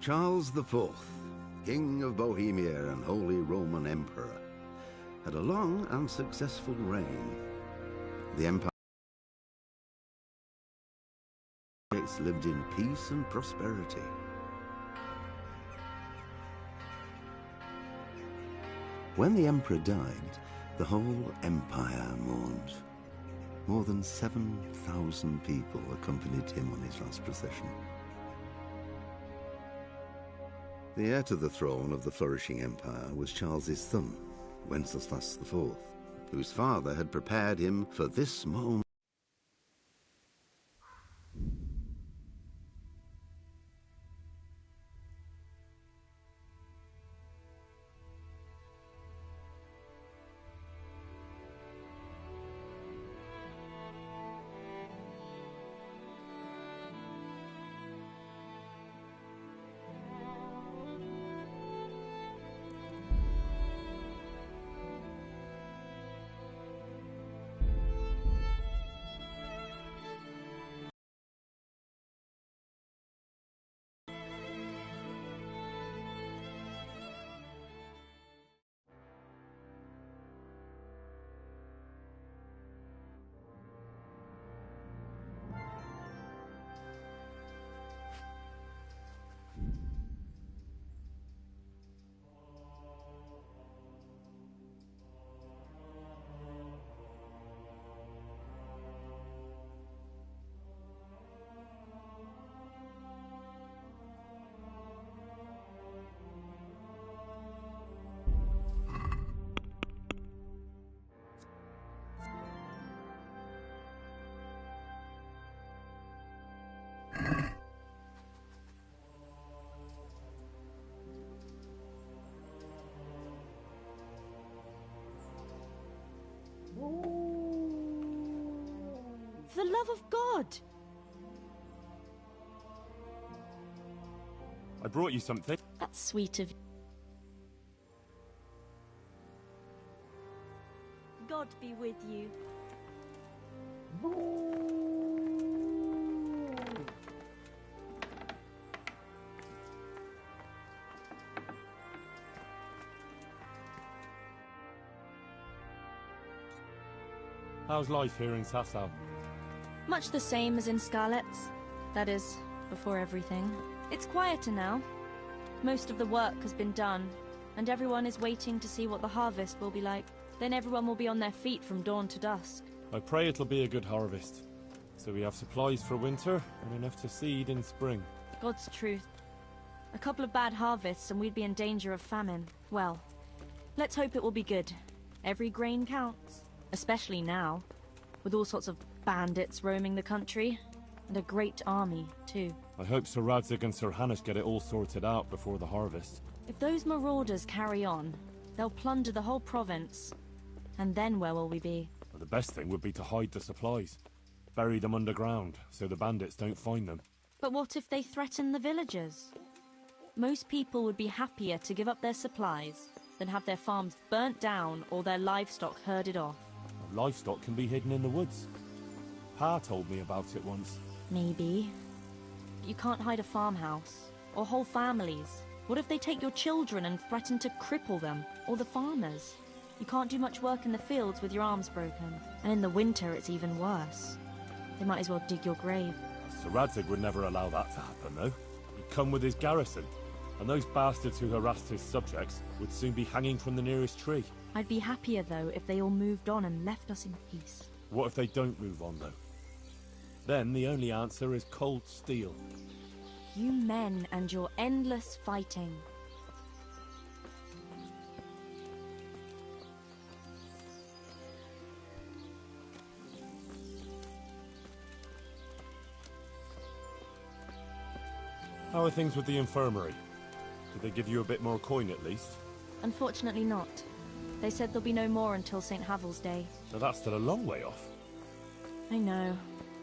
Charles IV, King of Bohemia and Holy Roman Emperor, had a long and successful reign. The empire lived in peace and prosperity. When the emperor died, the whole empire mourned. More than 7,000 people accompanied him on his last procession. The heir to the throne of the flourishing empire was Charles's son, Wenceslas IV, whose father had prepared him for this moment. For the love of God! I brought you something. That's sweet of you. God be with you. How's life here in Sasau? Much the same as in Scarlet's. That is, before everything. It's quieter now. Most of the work has been done, and everyone is waiting to see what the harvest will be like. Then everyone will be on their feet from dawn to dusk. I pray it'll be a good harvest. So we have supplies for winter, and enough to seed in spring. God's truth. A couple of bad harvests and we'd be in danger of famine. Well, let's hope it will be good. Every grain counts. Especially now, with all sorts of bandits roaming the country. And a great army, too. I hope Sir Radzig and Sir Hanush get it all sorted out before the harvest. If those marauders carry on, they'll plunder the whole province. And then where will we be? Well, the best thing would be to hide the supplies. Bury them underground, so the bandits don't find them. But what if they threaten the villagers? Most people would be happier to give up their supplies than have their farms burnt down or their livestock herded off. Well, livestock can be hidden in the woods. Pa told me about it once. Maybe. But you can't hide a farmhouse. Or whole families. What if they take your children and threaten to cripple them? Or the farmers? You can't do much work in the fields with your arms broken. And in the winter it's even worse. They might as well dig your grave. Sir Radzig would never allow that to happen, though. He'd come with his garrison. And those bastards who harassed his subjects would soon be hanging from the nearest tree. I'd be happier, though, if they all moved on and left us in peace. What if they don't move on, though? Then the only answer is cold steel. You men and your endless fighting. How are things with the infirmary? Did they give you a bit more coin at least? Unfortunately not. They said there'll be no more until St. Havel's Day. So that's still a long way off. I know.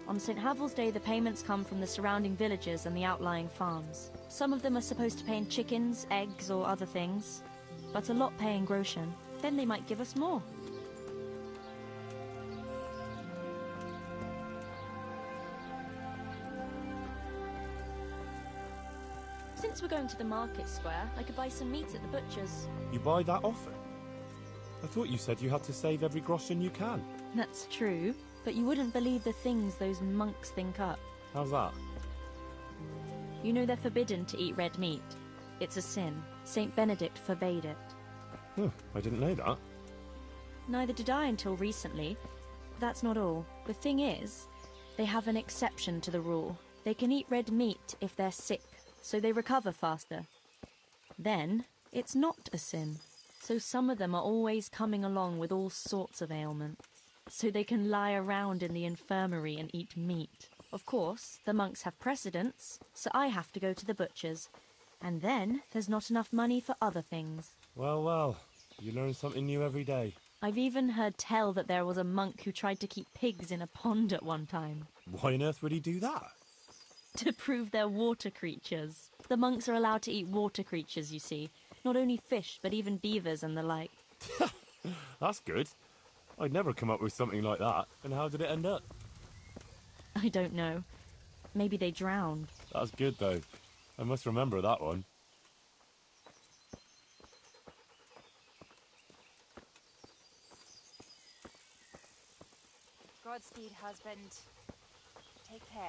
On St. Havel's Day, the payments come from the surrounding villages and the outlying farms. Some of them are supposed to pay in chickens, eggs, or other things, but a lot pay in groschen. Then they might give us more. Since Since we're going to the market square, I could buy some meat at the butcher's. You buy that often? I thought you said you had to save every groschen you can. That's true, but you wouldn't believe the things those monks think up. How's that? You know they're forbidden to eat red meat. It's a sin. Saint Benedict forbade it. I didn't know that. Neither did I until recently. That's not all. The thing is, they have an exception to the rule. They can eat red meat if they're sick, so they recover faster. Then, it's not a sin. So some of them are always coming along with all sorts of ailments. So they can lie around in the infirmary and eat meat. Of course, the monks have precedence, so I have to go to the butcher's. And then, there's not enough money for other things. Well, well, you learn something new every day. I've even heard tell that there was a monk who tried to keep pigs in a pond at one time. Why on earth would he do that? To prove they're water creatures. The monks are allowed to eat water creatures, you see. Not only fish, but even beavers and the like. That's good. I'd never come up with something like that. And how did it end up? I don't know. Maybe they drowned. That's good, though. I must remember that one. Godspeed, husband. Take care.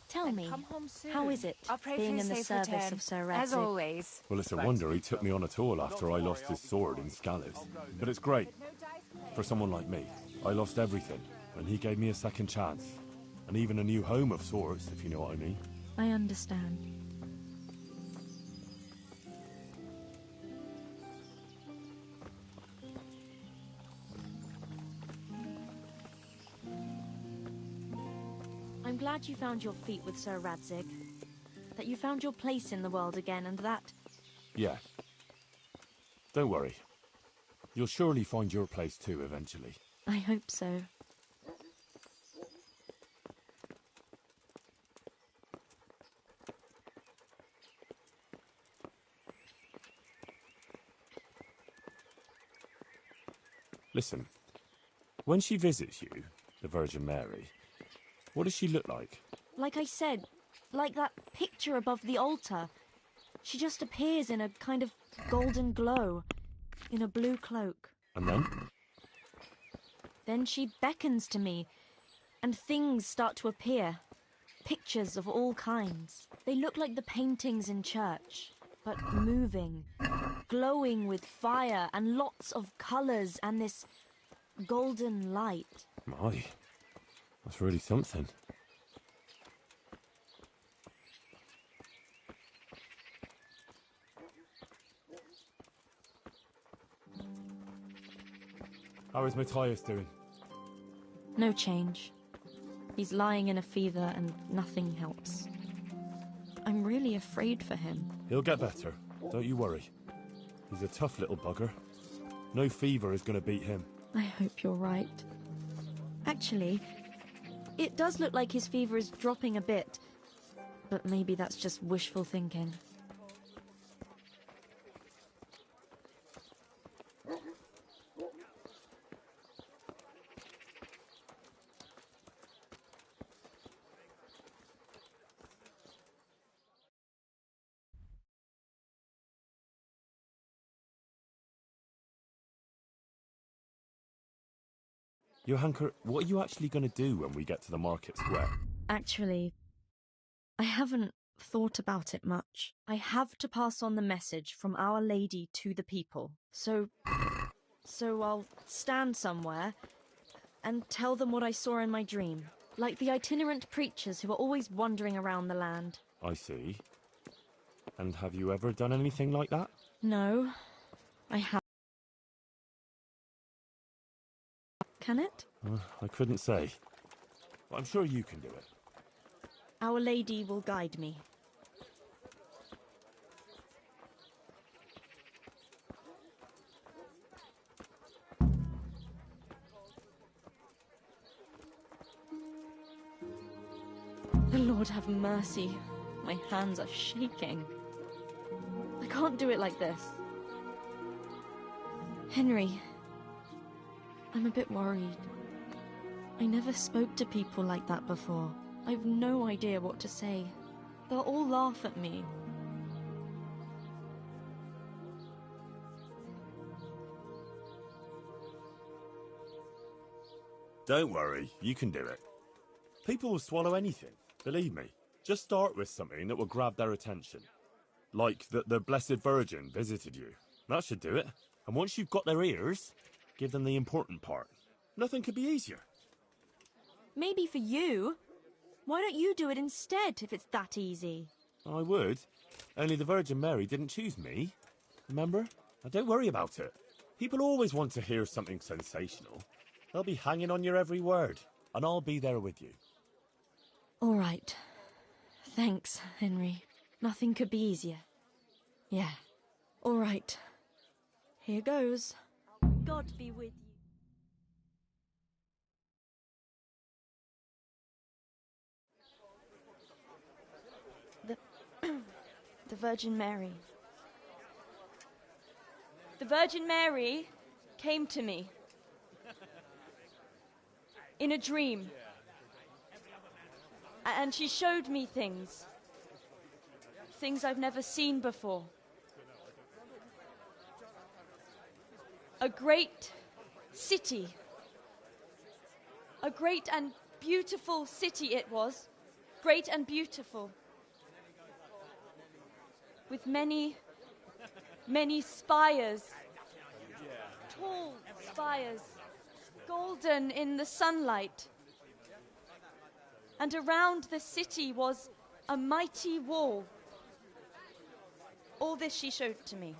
Tell me, come home soon. how is it, I'll pray being for in the safe service return, of Sir as Radzig? always. Well, it's a wonder he took me on at all after I lost his sword in Scallows. But it's great. For someone like me, I lost everything, and he gave me a second chance. And even a new home of sorts, if you know what I mean. I understand. I'm glad you found your feet with Sir Radzig. That you found your place in the world again, and that... Yeah. Don't worry. You'll surely find your place too, eventually. I hope so. Listen, when she visits you, the Virgin Mary, what does she look like? Like I said, like that picture above the altar. She just appears in a kind of golden glow, in a blue cloak. And then? Then she beckons to me, and things start to appear. Pictures of all kinds. They look like the paintings in church, but moving, glowing with fire and lots of colours and this golden light. My, that's really something. How is Matthias doing? No change. He's lying in a fever and nothing helps. I'm really afraid for him. He'll get better, don't you worry. He's a tough little bugger. No fever is going to beat him. I hope you're right. Actually, it does look like his fever is dropping a bit, but maybe that's just wishful thinking. Johanker, what are you actually going to do when we get to the market square? Actually, I haven't thought about it much. I have to pass on the message from Our Lady to the people. So I'll stand somewhere and tell them what I saw in my dream. Like the itinerant preachers who are always wandering around the land. I see. And have you ever done anything like that? No, I haven't. Can it? I couldn't say. But I'm sure you can do it. Our Lady will guide me. The Lord have mercy. My hands are shaking. I can't do it like this. Henry, I'm a bit worried. I never spoke to people like that before. I've no idea what to say. They'll all laugh at me. Don't worry, you can do it. People will swallow anything, believe me. Just start with something that will grab their attention. Like that the Blessed Virgin visited you. That should do it. And once you've got their ears, give them the important part. Nothing could be easier. Maybe for you. Why don't you do it instead, if it's that easy? I would. Only the Virgin Mary didn't choose me. Remember? Now don't worry about it. People always want to hear something sensational. They'll be hanging on your every word. And I'll be there with you. All right. Thanks, Henry. Nothing could be easier. Yeah. All right. Here goes. God be with you. The Virgin Mary. The Virgin Mary came to me in a dream. And she showed me things. Things I've never seen before. A great city. A great and beautiful city it was. Great and beautiful. With many, many spires. Tall spires. Golden in the sunlight. And around the city was a mighty wall. All this she showed to me.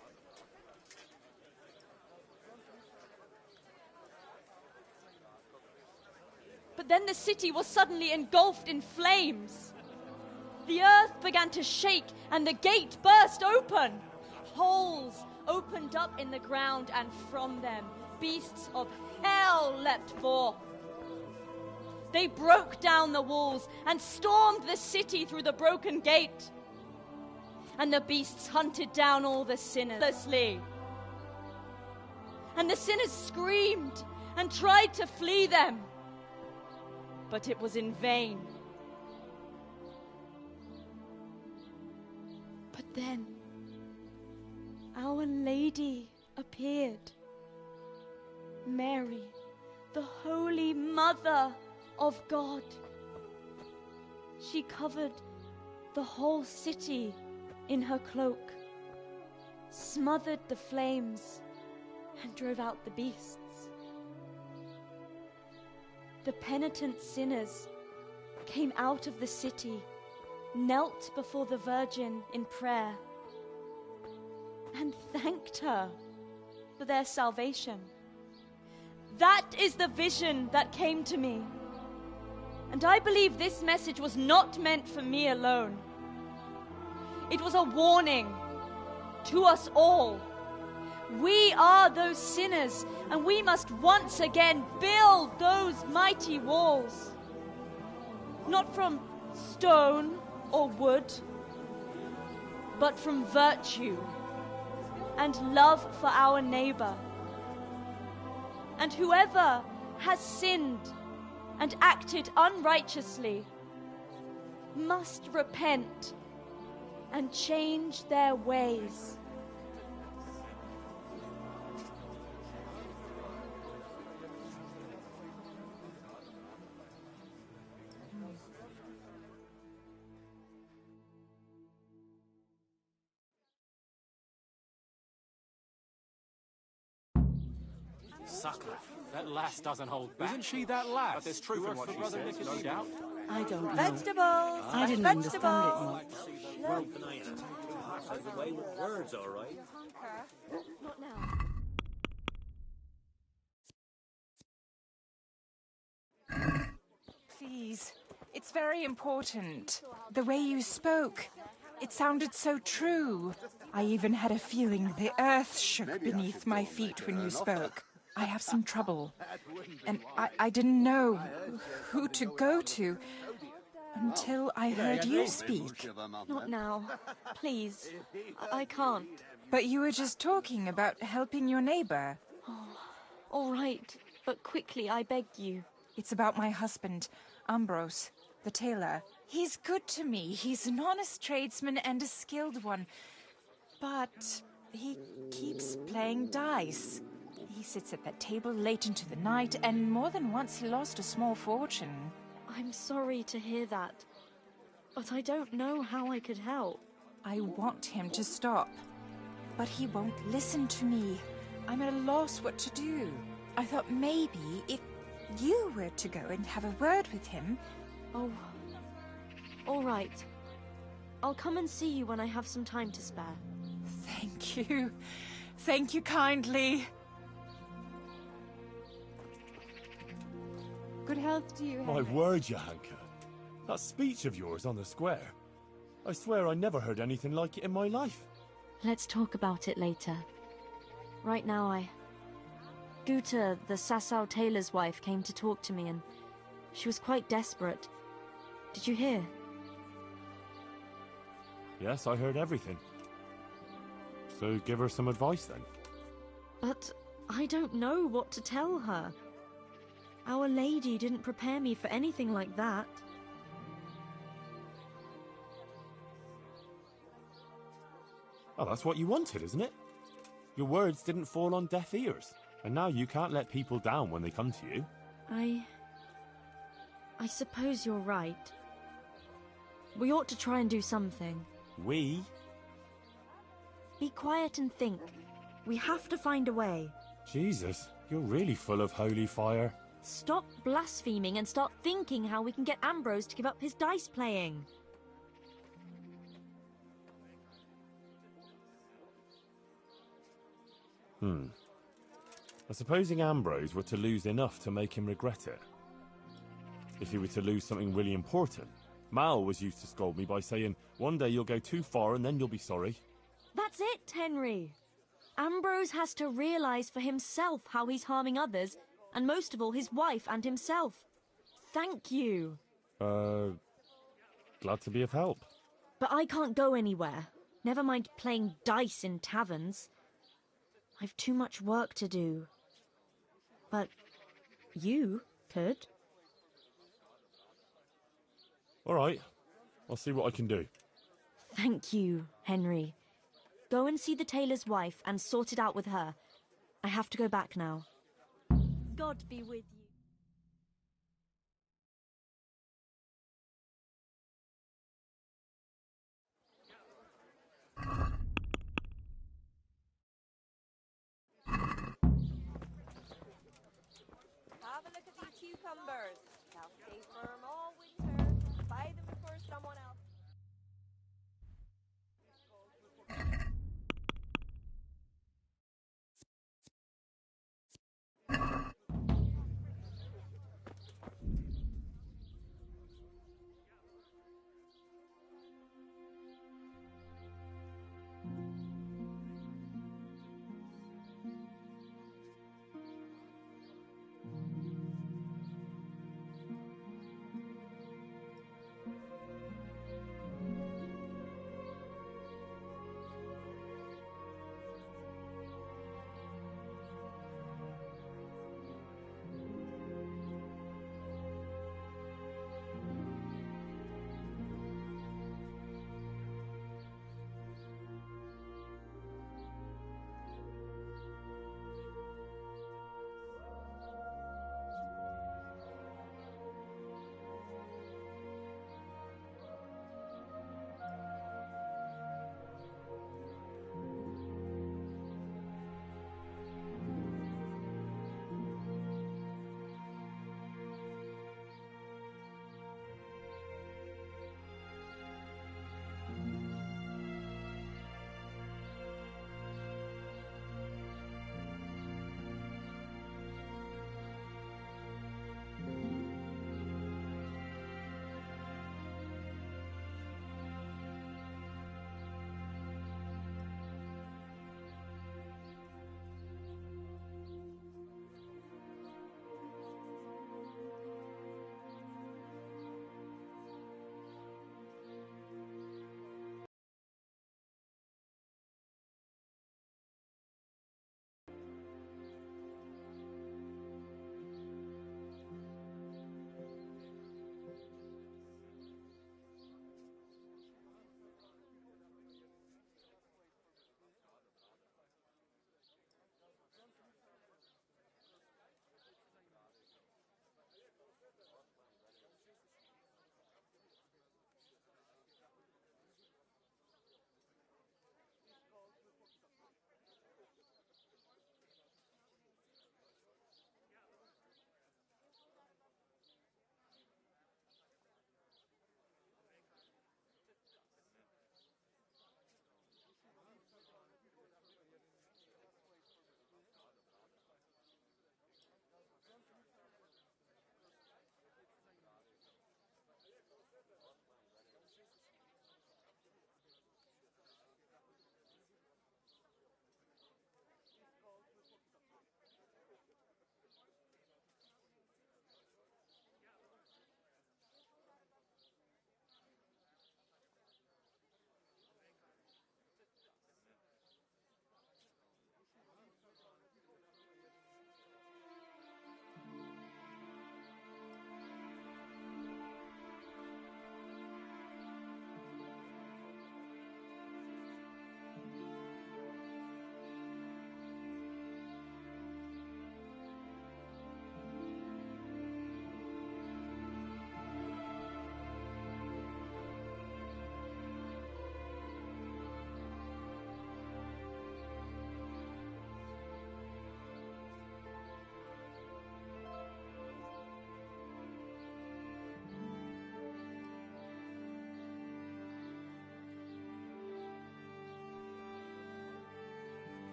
But then the city was suddenly engulfed in flames. The earth began to shake and the gate burst open. Holes opened up in the ground and from them beasts of hell leapt forth. They broke down the walls and stormed the city through the broken gate. And the beasts hunted down all the sinners. And the sinners screamed and tried to flee them. But it was in vain. But then, Our Lady appeared. Mary, the Holy Mother of God. She covered the whole city in her cloak, smothered the flames, and drove out the beasts. The penitent sinners came out of the city, knelt before the Virgin in prayer, and thanked her for their salvation. That is the vision that came to me. And I believe this message was not meant for me alone. It was a warning to us all. We are those sinners, and we must once again build those mighty walls. Not from stone or wood, but from virtue and love for our neighbor. And whoever has sinned and acted unrighteously must repent and change their ways. Sucker. That lass doesn't hold back. Isn't she that lass? But there's truth in what she says, no doubt. I don't know. Vegetables! I didn't understand it much. Well, the way with words, all right. Not now. Please, it's very important. The way you spoke, it sounded so true. I even had a feeling the earth shook beneath my feet when you spoke. I have some trouble, and I didn't know who to go to until I heard you speak. Not now. Please. I can't. But you were just talking about helping your neighbor. All right, but quickly, I beg you. It's about my husband, Ambrose, the tailor. He's good to me. He's an honest tradesman and a skilled one. But he keeps playing dice. He sits at that table late into the night, and more than once he lost a small fortune. I'm sorry to hear that, but I don't know how I could help. I want him to stop, but he won't listen to me. I'm at a loss what to do. I thought maybe if you were to go and have a word with him... Oh, all right. I'll come and see you when I have some time to spare. Thank you. Thank you kindly. Good health to you, My Henry. word, Johanka. That speech of yours on the square. I swear I never heard anything like it in my life. Let's talk about it later. Right now, Guta, the Sasau tailor's wife, came to talk to me, and she was quite desperate. Did you hear? Yes, I heard everything. So give her some advice then. But I don't know what to tell her. Our Lady didn't prepare me for anything like that. Oh, that's what you wanted, isn't it? Your words didn't fall on deaf ears, and now you can't let people down when they come to you. I suppose you're right. We ought to try and do something. We? Be quiet and think. We have to find a way. Jesus, you're really full of holy fire. Stop blaspheming and start thinking how we can get Ambrose to give up his dice playing. Supposing Ambrose were to lose enough to make him regret it. If he were to lose something really important. Mal was used to scold me by saying, one day you'll go too far and then you'll be sorry. That's it, Henry. Ambrose has to realize for himself how he's harming others, and most of all his wife and himself. Thank you. Glad to be of help. But I can't go anywhere. Never mind playing dice in taverns. I've too much work to do. But you could. All right, I'll see what I can do. Thank you, Henry. Go and see the tailor's wife and sort it out with her. I have to go back now. God be with you. Have a look at these cucumbers. They'll stay firm all winter. Buy them before someone else.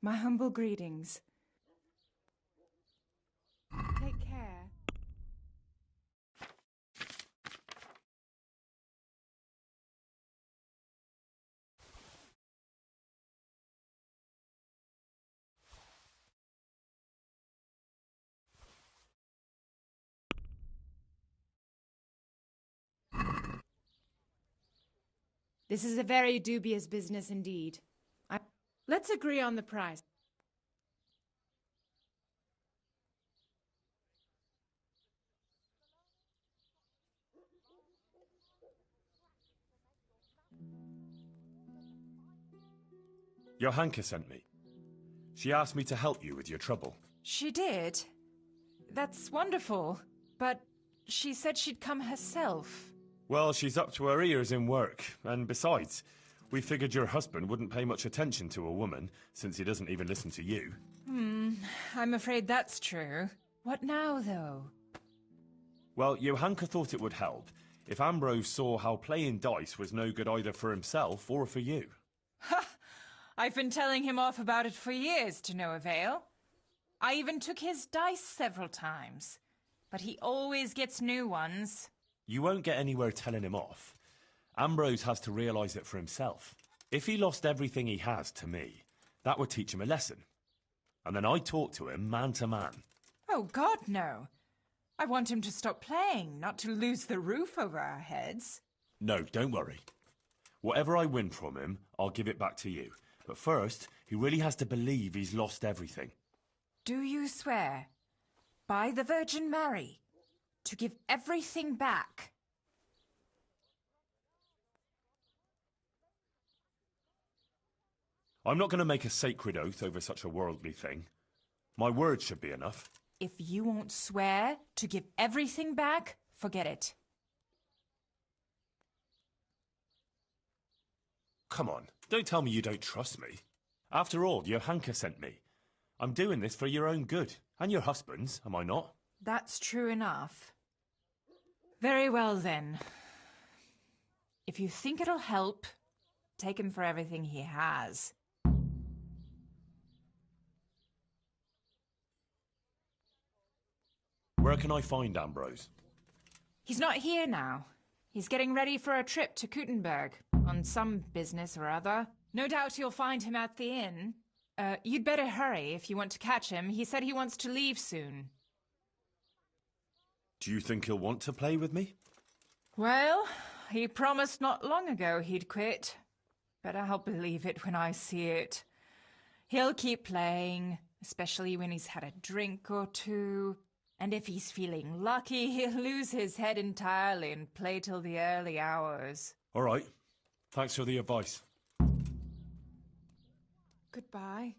My humble greetings. Take care. This is a very dubious business indeed. Let's agree on the price. Johanka sent me. She asked me to help you with your trouble. She did? That's wonderful. But she said she'd come herself. Well, she's up to her ears in work, and besides, we figured your husband wouldn't pay much attention to a woman, since he doesn't even listen to you. I'm afraid that's true. What now, though? Well, Johanka thought it would help if Ambrose saw how playing dice was no good either for himself or for you. Ha! I've been telling him off about it for years to no avail. I even took his dice several times. But he always gets new ones. You won't get anywhere telling him off. Ambrose has to realise it for himself. If he lost everything he has to me, that would teach him a lesson. And then I'd talk to him man to man. Oh, God, no. I want him to stop playing, not to lose the roof over our heads. No, don't worry. Whatever I win from him, I'll give it back to you. But first, he really has to believe he's lost everything. Do you swear, by the Virgin Mary, to give everything back? I'm not going to make a sacred oath over such a worldly thing. My word should be enough. If you won't swear to give everything back, forget it. Come on, don't tell me you don't trust me. After all, Johanka sent me. I'm doing this for your own good, and your husband's, am I not? That's true enough. Very well, then. If you think it'll help, take him for everything he has. Where can I find Ambrose? He's not here now. He's getting ready for a trip to Kuttenberg, on some business or other. No doubt you'll find him at the inn. You'd better hurry if you want to catch him. He said he wants to leave soon. Do you think he'll want to play with me? Well, he promised not long ago he'd quit. But I'll believe it when I see it. He'll keep playing, especially when he's had a drink or two. And if he's feeling lucky, he'll lose his head entirely and play till the early hours. All right. Thanks for the advice. Goodbye.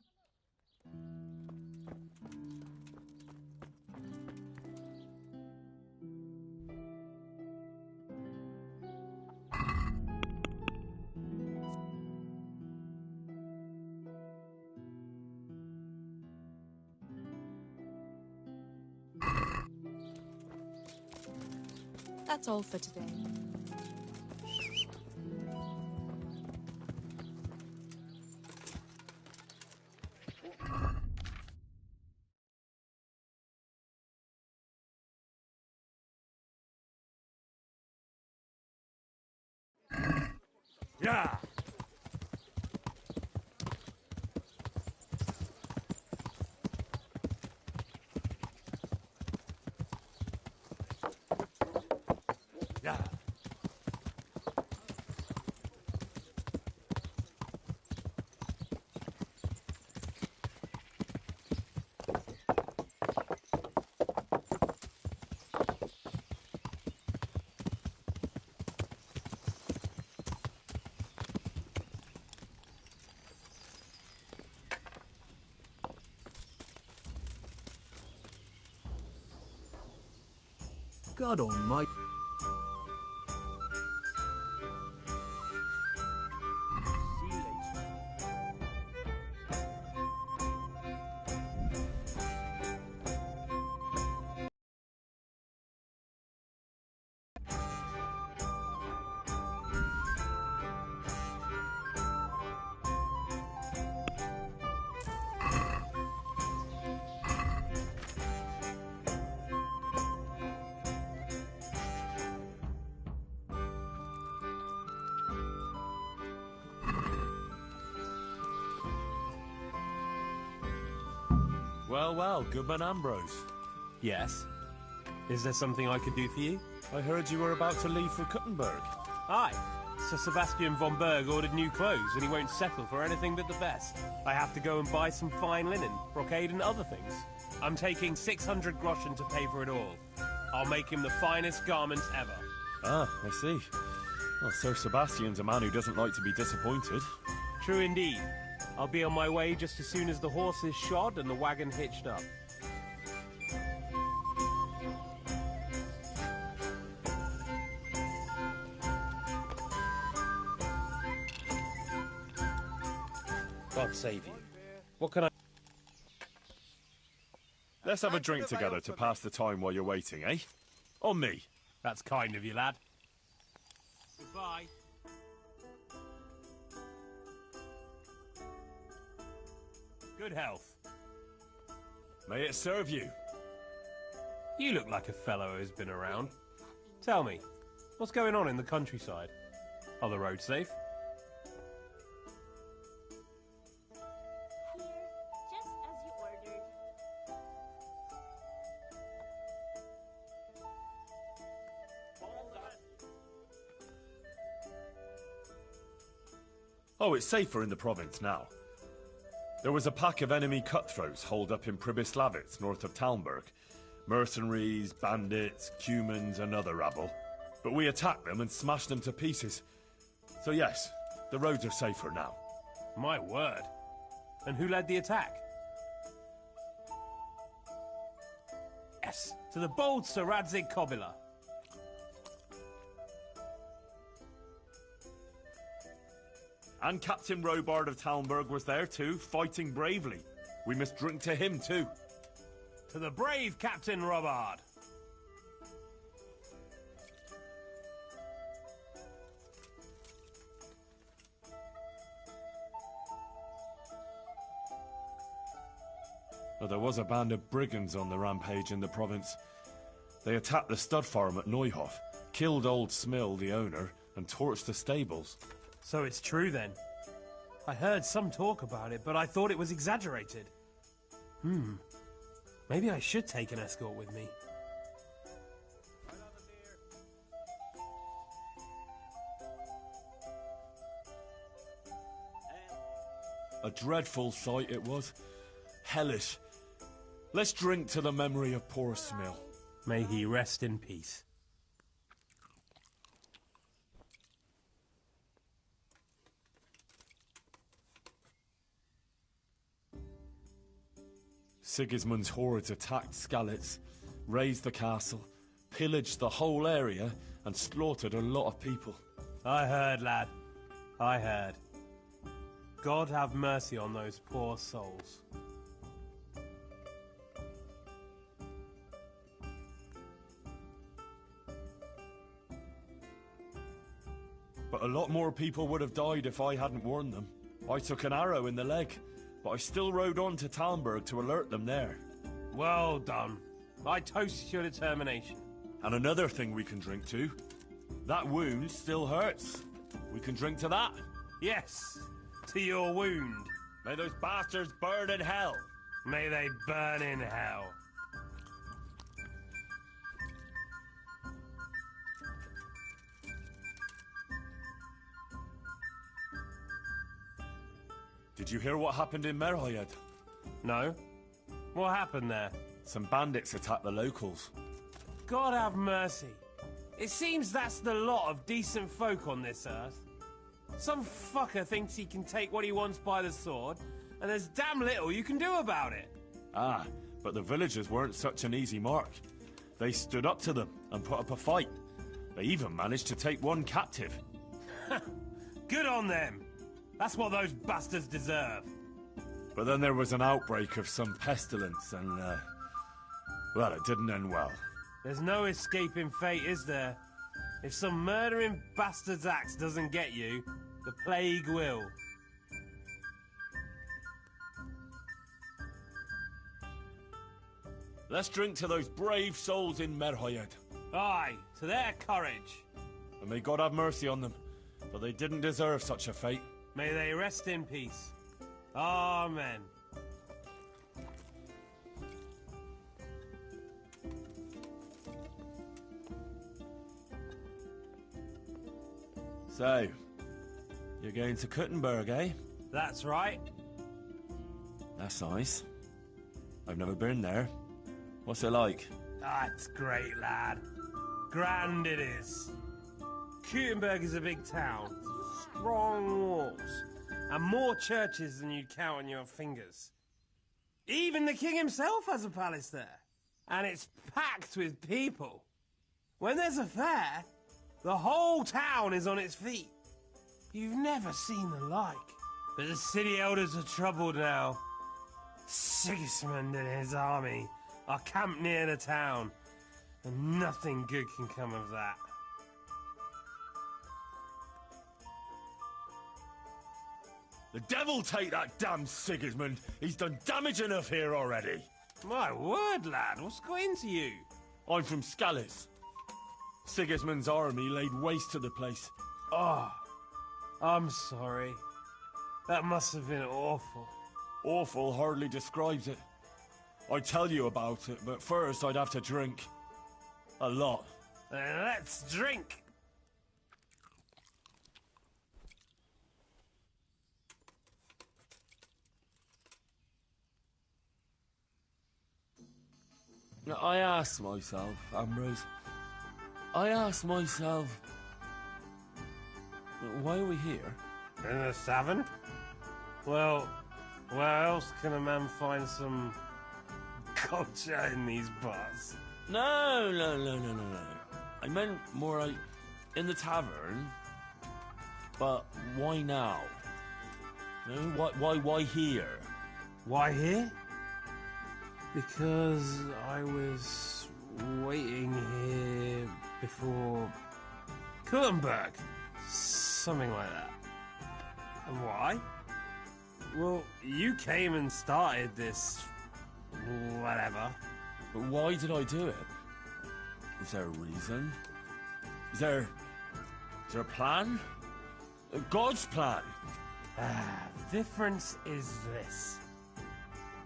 That's all for today. Yeah! Yeah! God almighty. See you later. Well, well, Goodman Ambrose. Yes? Is there something I could do for you? I heard you were about to leave for Kuttenberg. Aye. Sir Sebastian von Berg ordered new clothes and he won't settle for anything but the best. I have to go and buy some fine linen, brocade and other things. I'm taking 600 groschen to pay for it all. I'll make him the finest garments ever. Ah, I see. Well, Sir Sebastian's a man who doesn't like to be disappointed. True indeed. I'll be on my way just as soon as the horse is shod and the wagon hitched up. God save you. What can I... Let's have a drink together to pass the time while you're waiting, eh? On me. That's kind of you, lad. Goodbye. Good health. May it serve you. You look like a fellow who's been around. Tell me, what's going on in the countryside? Are the roads safe? Just as you ordered. Oh, it's safer in the province now. There was a pack of enemy cutthroats holed up in Pribyslavitz, north of Talmberg. Mercenaries, bandits, cumans, and other rabble. But we attacked them and smashed them to pieces. So yes, the roads are safer now. My word. And who led the attack? Yes, to the bold Sir Radzig Kobyla. And Captain Robard of Talmberg was there too, fighting bravely. We must drink to him too. To the brave Captain Robard. Well, there was a band of brigands on the rampage in the province. They attacked the stud farm at Neuhof, killed old Smill, the owner, and torched the stables. So it's true then. I heard some talk about it, but I thought it was exaggerated. Maybe I should take an escort with me. A dreadful sight it was. Hellish. Let's drink to the memory of poor Smill. May he rest in peace. Sigismund's hordes attacked Skalitz, razed the castle, pillaged the whole area, and slaughtered a lot of people. I heard, lad. I heard. God have mercy on those poor souls. But a lot more people would have died if I hadn't warned them. I took an arrow in the leg, but I still rode on to Talmberg to alert them there. Well done. I toast your determination. And another thing we can drink to. That wound still hurts. We can drink to that. Yes, to your wound. May those bastards burn in hell. May they burn in hell. Did you hear what happened in Merhoyed? No. What happened there? Some bandits attacked the locals. God have mercy. It seems that's the lot of decent folk on this earth. Some fucker thinks he can take what he wants by the sword, and there's damn little you can do about it. Ah, but the villagers weren't such an easy mark. They stood up to them and put up a fight. They even managed to take one captive. Good on them. That's what those bastards deserve. But then there was an outbreak of some pestilence and, well, it didn't end well. There's no escaping fate, is there? If some murdering bastard's axe doesn't get you, the plague will. Let's drink to those brave souls in Merhoyed. Aye, to their courage. And may God have mercy on them, for they didn't deserve such a fate. May they rest in peace. Amen. So, you're going to Kuttenberg, eh? That's right. That's nice. I've never been there. What's it like? Ah, it's great, lad. Grand it is. Kuttenberg is a big town. Strong walls. And more churches than you'd count on your fingers. Even the king himself has a palace there. And it's packed with people. When there's a fair, the whole town is on its feet. You've never seen the like. But the city elders are troubled now. Sigismund and his army are camped near the town, and nothing good can come of that. The devil take that damn Sigismund! He's done damage enough here already! My word, lad, what's got into you? I'm from Scales. Sigismund's army laid waste to the place. Oh, I'm sorry. That must have been awful. Awful hardly describes it. I'd tell you about it, but first I'd have to drink. A lot. Then let's drink! I asked myself, Ambrose, why are we here? In the tavern? Well, where else can a man find some culture in these bars? No. I meant more like in the tavern. But why now? No, why here? Why here? Because I was waiting here before Kuttenberg. Something like that. And why? Well, you came and started this... whatever. But why did I do it? Is there a reason? Is there a plan? God's plan? The difference is this.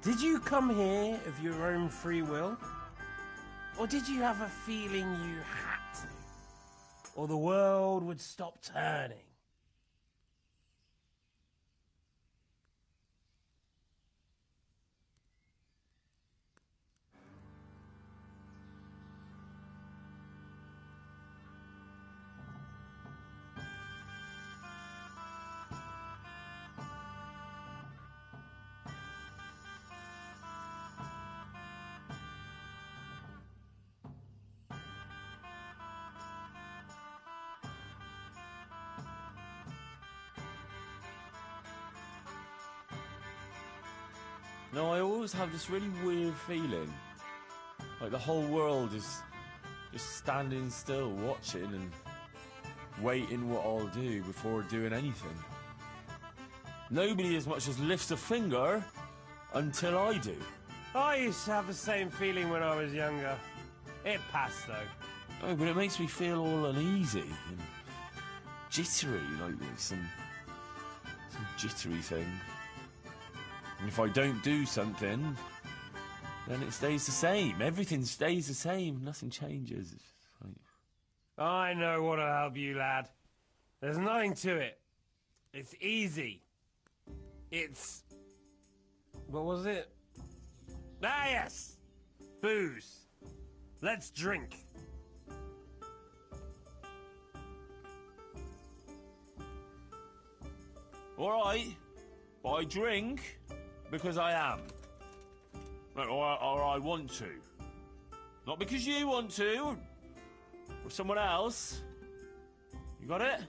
Did you come here of your own free will? Or did you have a feeling you had to? Or the world would stop turning? No, I always have this really weird feeling. Like the whole world is just standing still, watching and waiting what I'll do before doing anything. Nobody as much as lifts a finger until I do. I used to have the same feeling when I was younger. It passed, though. Oh, but it makes me feel all uneasy and jittery, like there's some jittery thing. And if I don't do something, then it stays the same. Everything stays the same. Nothing changes. I know what'll help you, lad. There's nothing to it. It's easy. It's... what was it? Ah, yes! Booze. Let's drink. All right, but I drink because I am. Or I want to. Not because you want to. Or someone else. You got it?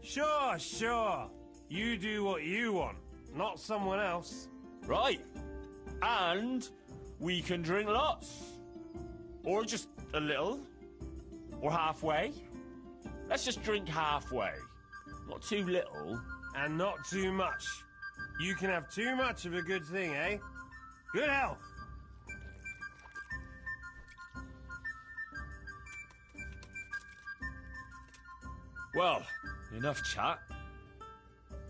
Sure. You do what you want, not someone else. Right. And we can drink lots. Or just a little. Or halfway. Let's just drink halfway. Not too little. And not too much. You can have too much of a good thing, eh? Good health. Well, enough chat.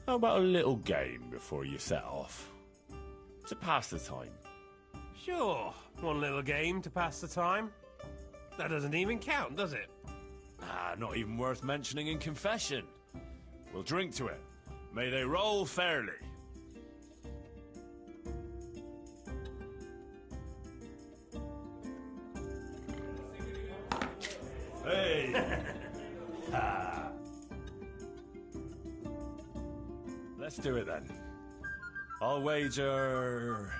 How about a little game before you set off? To pass the time. Sure. One little game to pass the time. That doesn't even count, does it? Not even worth mentioning in confession. We'll drink to it. May they roll fairly. Hey! Let's do it then. I'll wager...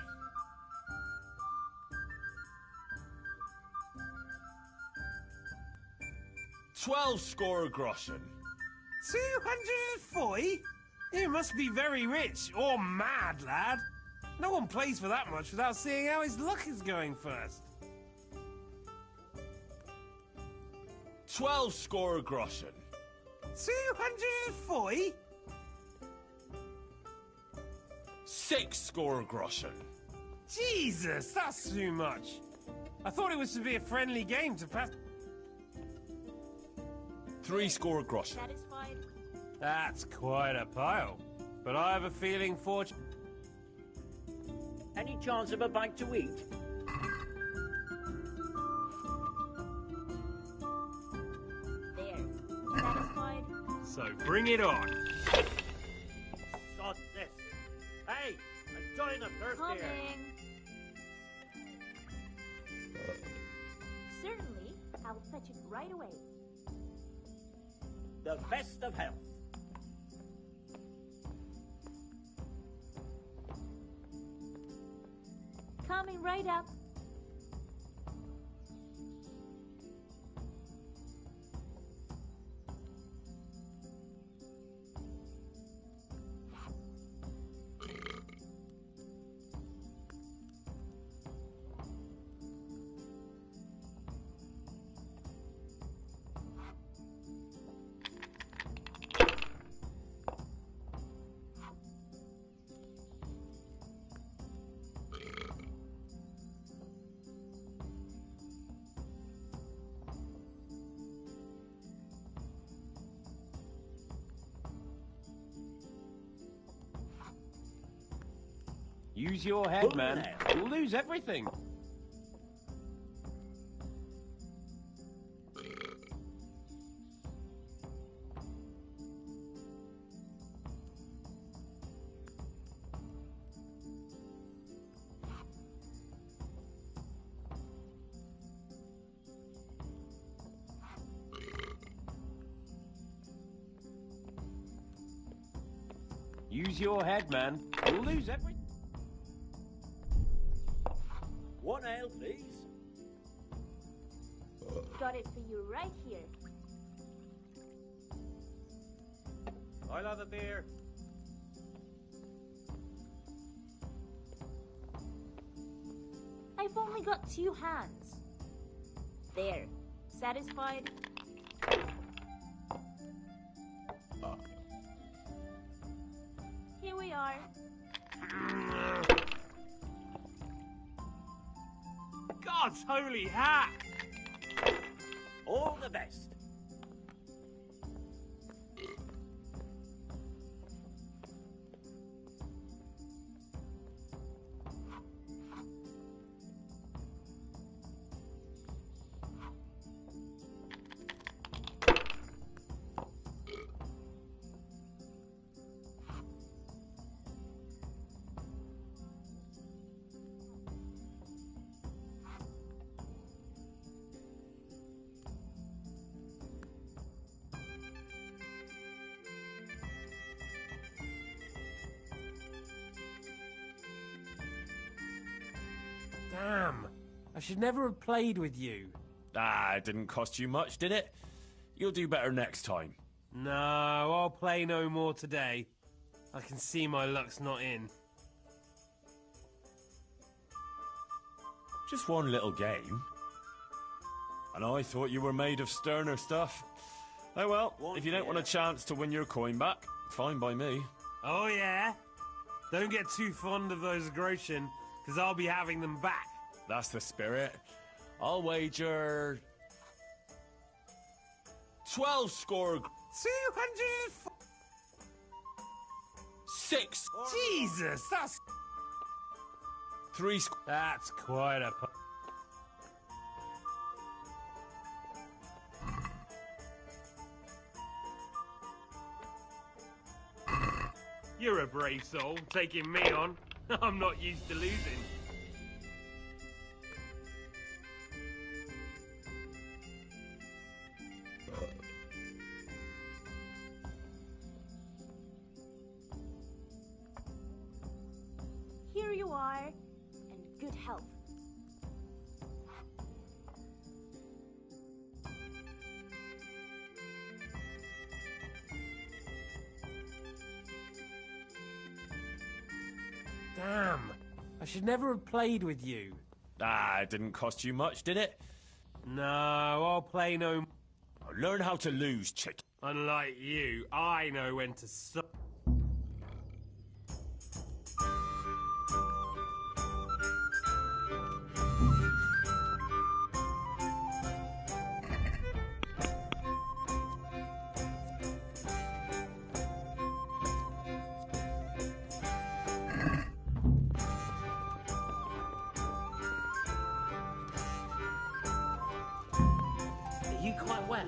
12 score groschen. 240? You must be very rich, or mad, lad. No one plays for that much without seeing how his luck is going first. 12 score groschen. 240? 6 score groschen. Jesus, that's too much. I thought it was to be a friendly game to pass... 3 score groschen. Satisfied? That's quite a pile. But I have a feeling fortune... Any chance of a bite to eat? There. Satisfied? So bring it on. Sod this. Hey, I'm dying of thirst here. Coming. Certainly, I'll fetch it right away. The best of health. Coming right up. Use your head, man. You'll lose everything. Use your head, man. You'll lose everything. One ale, please. Got it for you right here. I'll have a beer. I've only got 2 hands. There. Satisfied? Here we are. God's holy hat! All the best. Damn. I should never have played with you. Ah, it didn't cost you much, did it? You'll do better next time. No, I'll play no more today. I can see my luck's not in. Just one little game. And I thought you were made of sterner stuff. Oh well, if you don't want a chance to win your coin back, fine by me. Oh yeah? Don't get too fond of those groschen, because I'll be having them back. That's the spirit. I'll wager... 12 score... 200... 6... Jesus, that's... 3... That's quite a... You're a brave soul, taking me on. I'm not used to losing. Here you are, and good health. Damn. I should never have played with you. Ah, it didn't cost you much, did it? No, I'll play no more. Learn how to lose, chick. Unlike you, I know when to suck. Are you quite well?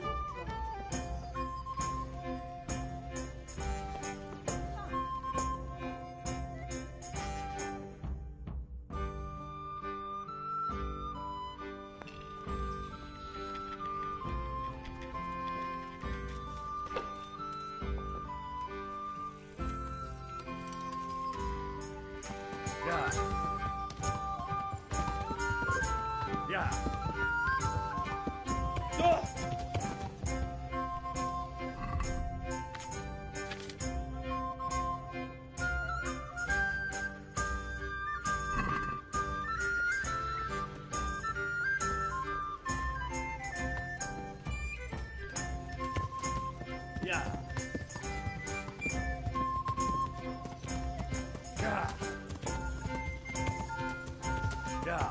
Yeah. Yeah. Yeah. Yeah. Yeah.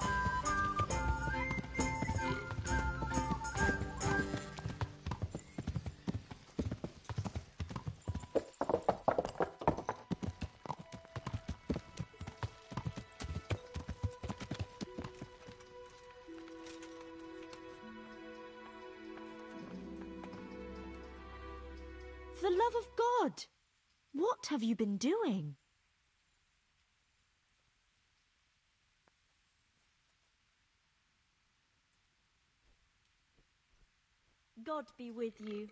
For the love of God! What have you been doing? God be with you.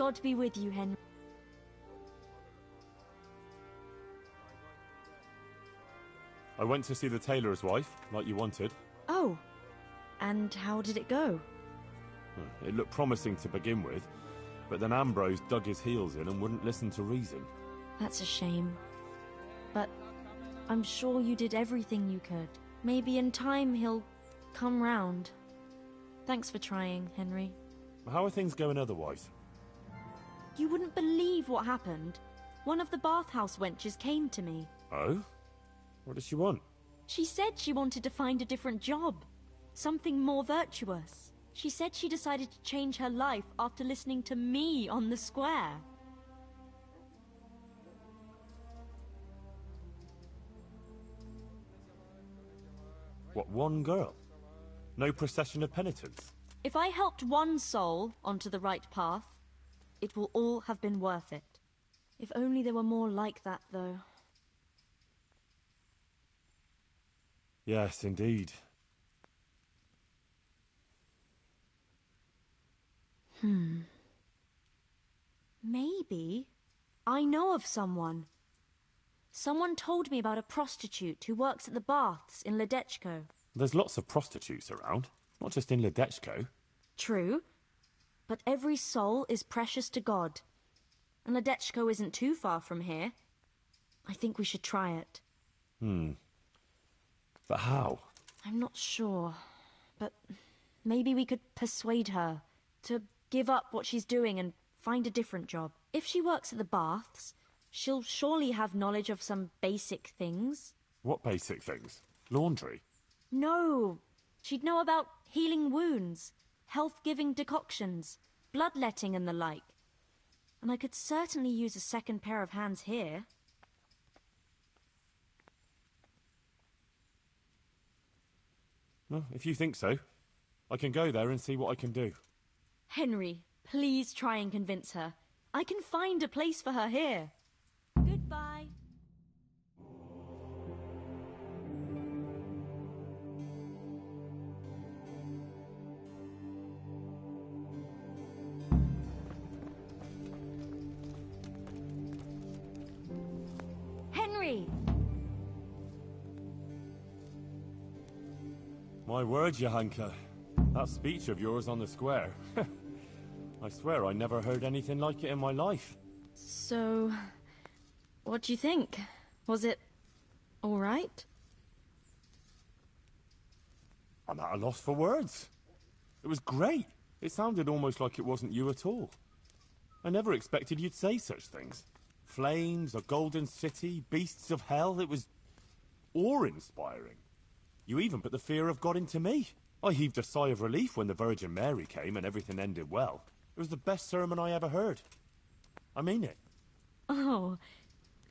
God be with you, Henry. I went to see the tailor's wife, like you wanted. Oh, and how did it go? It looked promising to begin with, but then Ambrose dug his heels in and wouldn't listen to reason. That's a shame. But I'm sure you did everything you could. Maybe in time he'll come round. Thanks for trying, Henry. How are things going otherwise? You wouldn't believe what happened. One of the bathhouse wenches came to me. Oh? What does she want? She said she wanted to find a different job. Something more virtuous. She said she decided to change her life after listening to me on the square. What, one girl? No procession of penitents? If I helped one soul onto the right path, it will all have been worth it. If only there were more like that, though. Yes, indeed. Maybe I know of someone. Someone told me about a prostitute who works at the baths in Ledechko. There's lots of prostitutes around, not just in Ledechko. True, but every soul is precious to God. And Ledechko isn't too far from here. I think we should try it. But how? I'm not sure, but maybe we could persuade her to give up what she's doing and find a different job. If she works at the baths, she'll surely have knowledge of some basic things. What basic things? Laundry? No, she'd know about healing wounds, health-giving decoctions, bloodletting and the like. And I could certainly use a second pair of hands here. Well, if you think so, I can go there and see what I can do. Henry, please try and convince her. I can find a place for her here. Goodbye. Henry! My word, Johanka. That speech of yours on the square. I swear I never heard anything like it in my life. So, what do you think? Was it all right? I'm at a loss for words. It was great. It sounded almost like it wasn't you at all. I never expected you'd say such things. Flames, a golden city, beasts of hell. It was awe-inspiring. You even put the fear of God into me. I heaved a sigh of relief when the Virgin Mary came and everything ended well. It was the best sermon I ever heard. I mean it. Oh,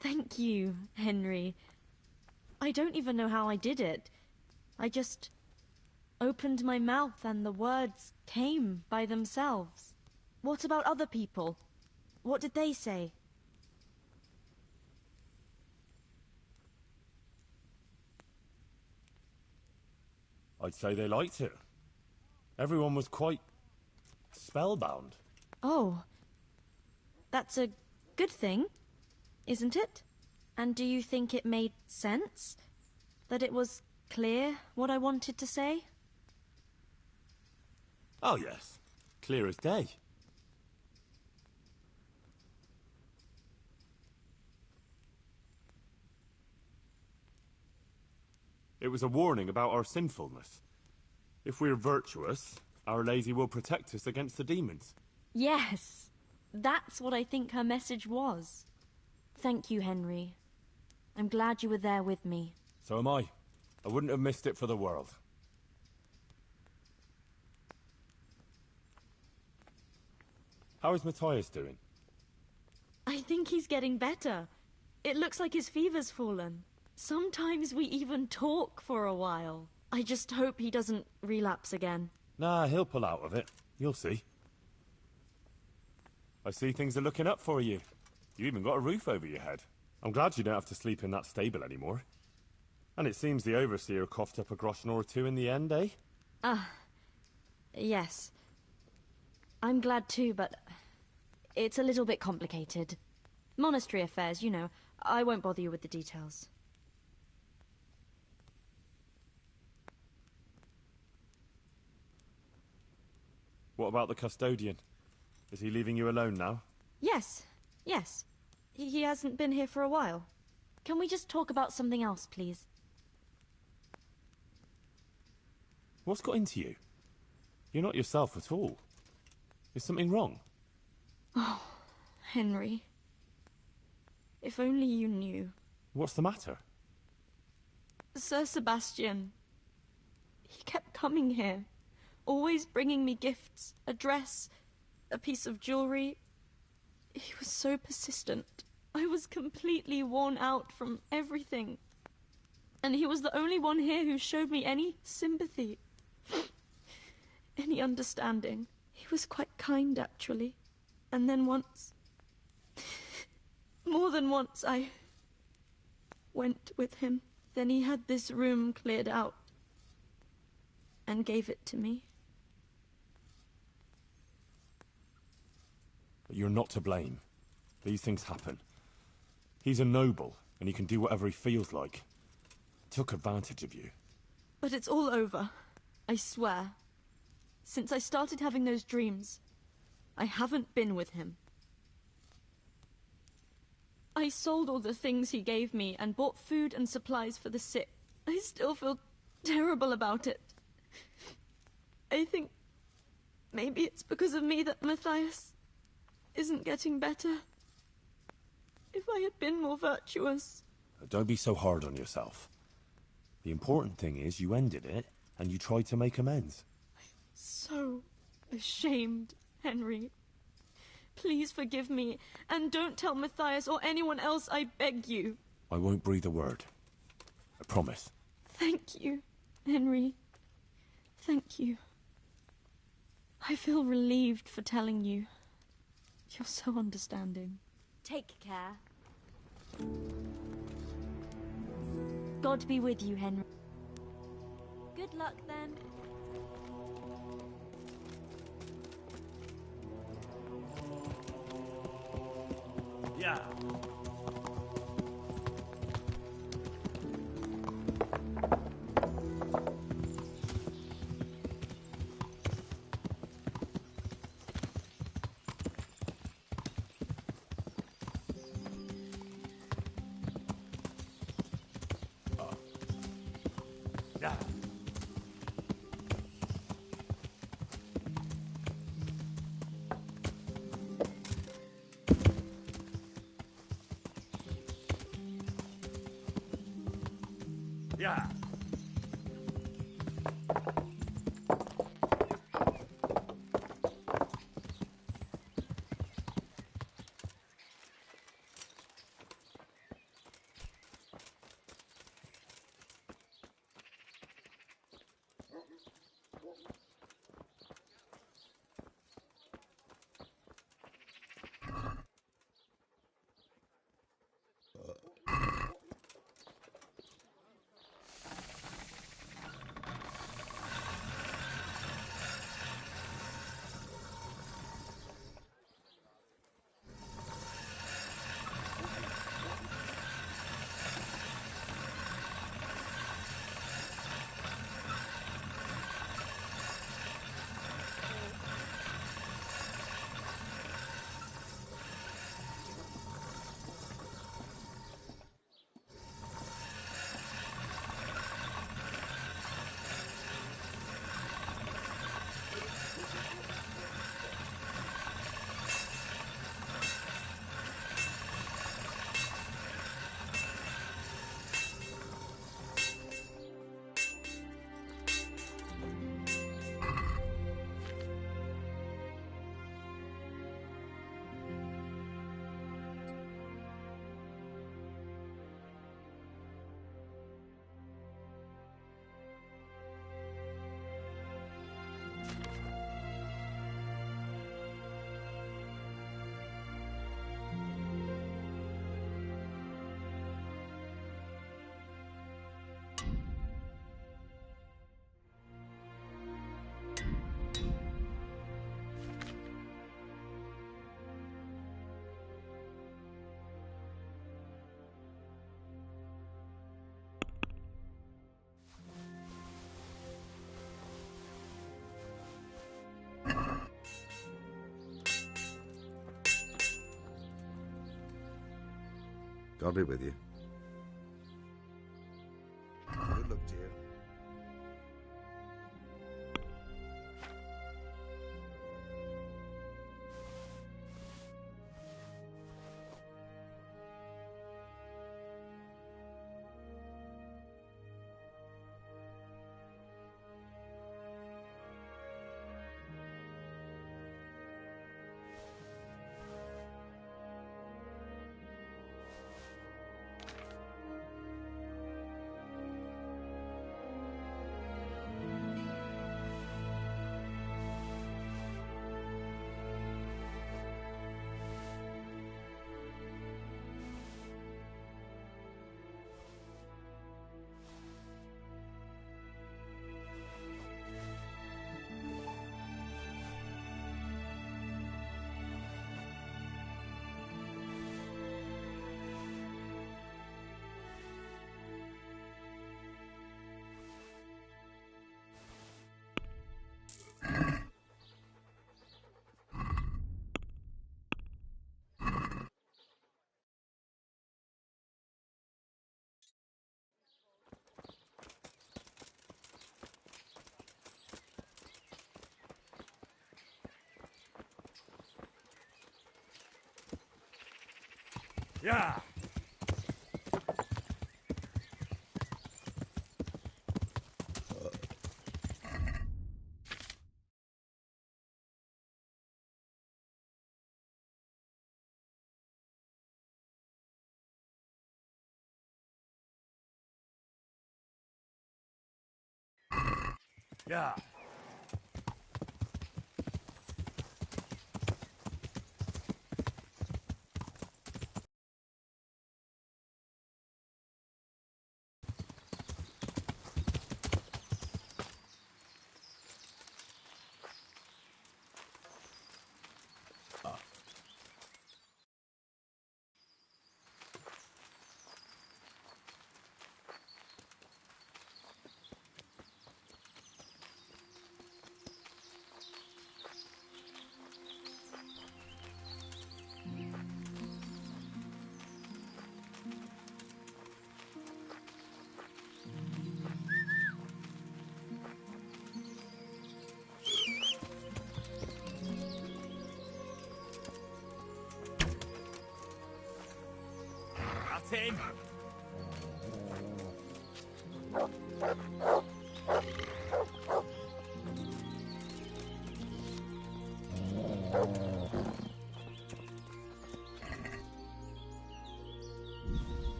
thank you, Henry. I don't even know how I did it. I just opened my mouth and the words came by themselves. What about other people? What did they say? I'd say they liked it. Everyone was quite spellbound. Oh, that's a good thing, isn't it? And do you think it made sense? That it was clear what I wanted to say? Oh, yes. Clear as day. It was a warning about our sinfulness. If we're virtuous, our lazy will protect us against the demons. Yes, that's what I think her message was. Thank you, Henry. I'm glad you were there with me. So am I. I wouldn't have missed it for the world. How is Matthias doing? I think he's getting better. It looks like his fever's fallen. Sometimes we even talk for a while. I just hope he doesn't relapse again. Nah, he'll pull out of it. You'll see. I see things are looking up for you. You even got a roof over your head. I'm glad you don't have to sleep in that stable anymore. And it seems the overseer coughed up a groschen or two in the end, eh? Yes. I'm glad too, but It's a little bit complicated. Monastery affairs, you know. I won't bother you with the details. What about the custodian? Is he leaving you alone now? Yes. He hasn't been here for a while. Can we just talk about something else, please? What's got into you? You're not yourself at all. Is something wrong? Oh, Henry. If only you knew. What's the matter? Sir Sebastian. He kept coming here. Always bringing me gifts, a dress, a piece of jewelry. He was so persistent. I was completely worn out from everything. And he was the only one here who showed me any sympathy. Any understanding. He was quite kind, actually. And then once... more than once, I went with him. Then he had this room cleared out and gave it to me. But you're not to blame. These things happen. He's a noble, and he can do whatever he feels like. He took advantage of you. But it's all over. I swear. Since I started having those dreams, I haven't been with him. I sold all the things he gave me and bought food and supplies for the sick. I still feel terrible about it. I think maybe it's because of me that Matthias isn't getting better. If I had been more virtuous... Don't be so hard on yourself. The important thing is you ended it, and you tried to make amends. I'm so ashamed, Henry. Please forgive me, and don't tell Matthias or anyone else, I beg you. I won't breathe a word. I promise. Thank you, Henry. Thank you. I feel relieved for telling you. You're so understanding. Take care. God be with you, Henry. Good luck, then. Yeah. Yeah. God be with you. Good luck to you. Yeah! Yeah! In.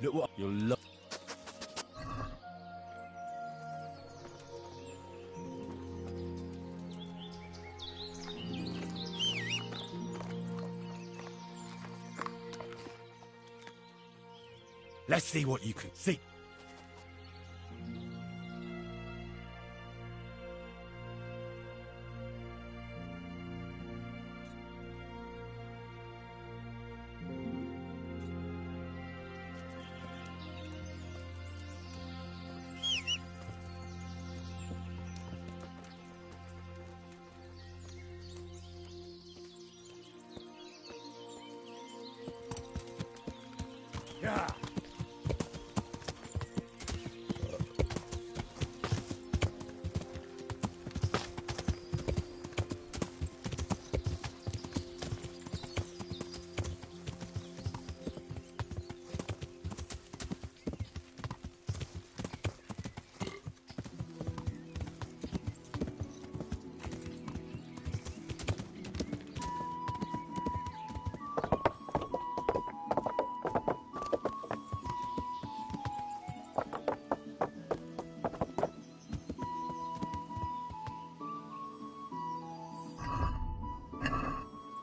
Look what you'll love. Let's see what you can see. Yeah.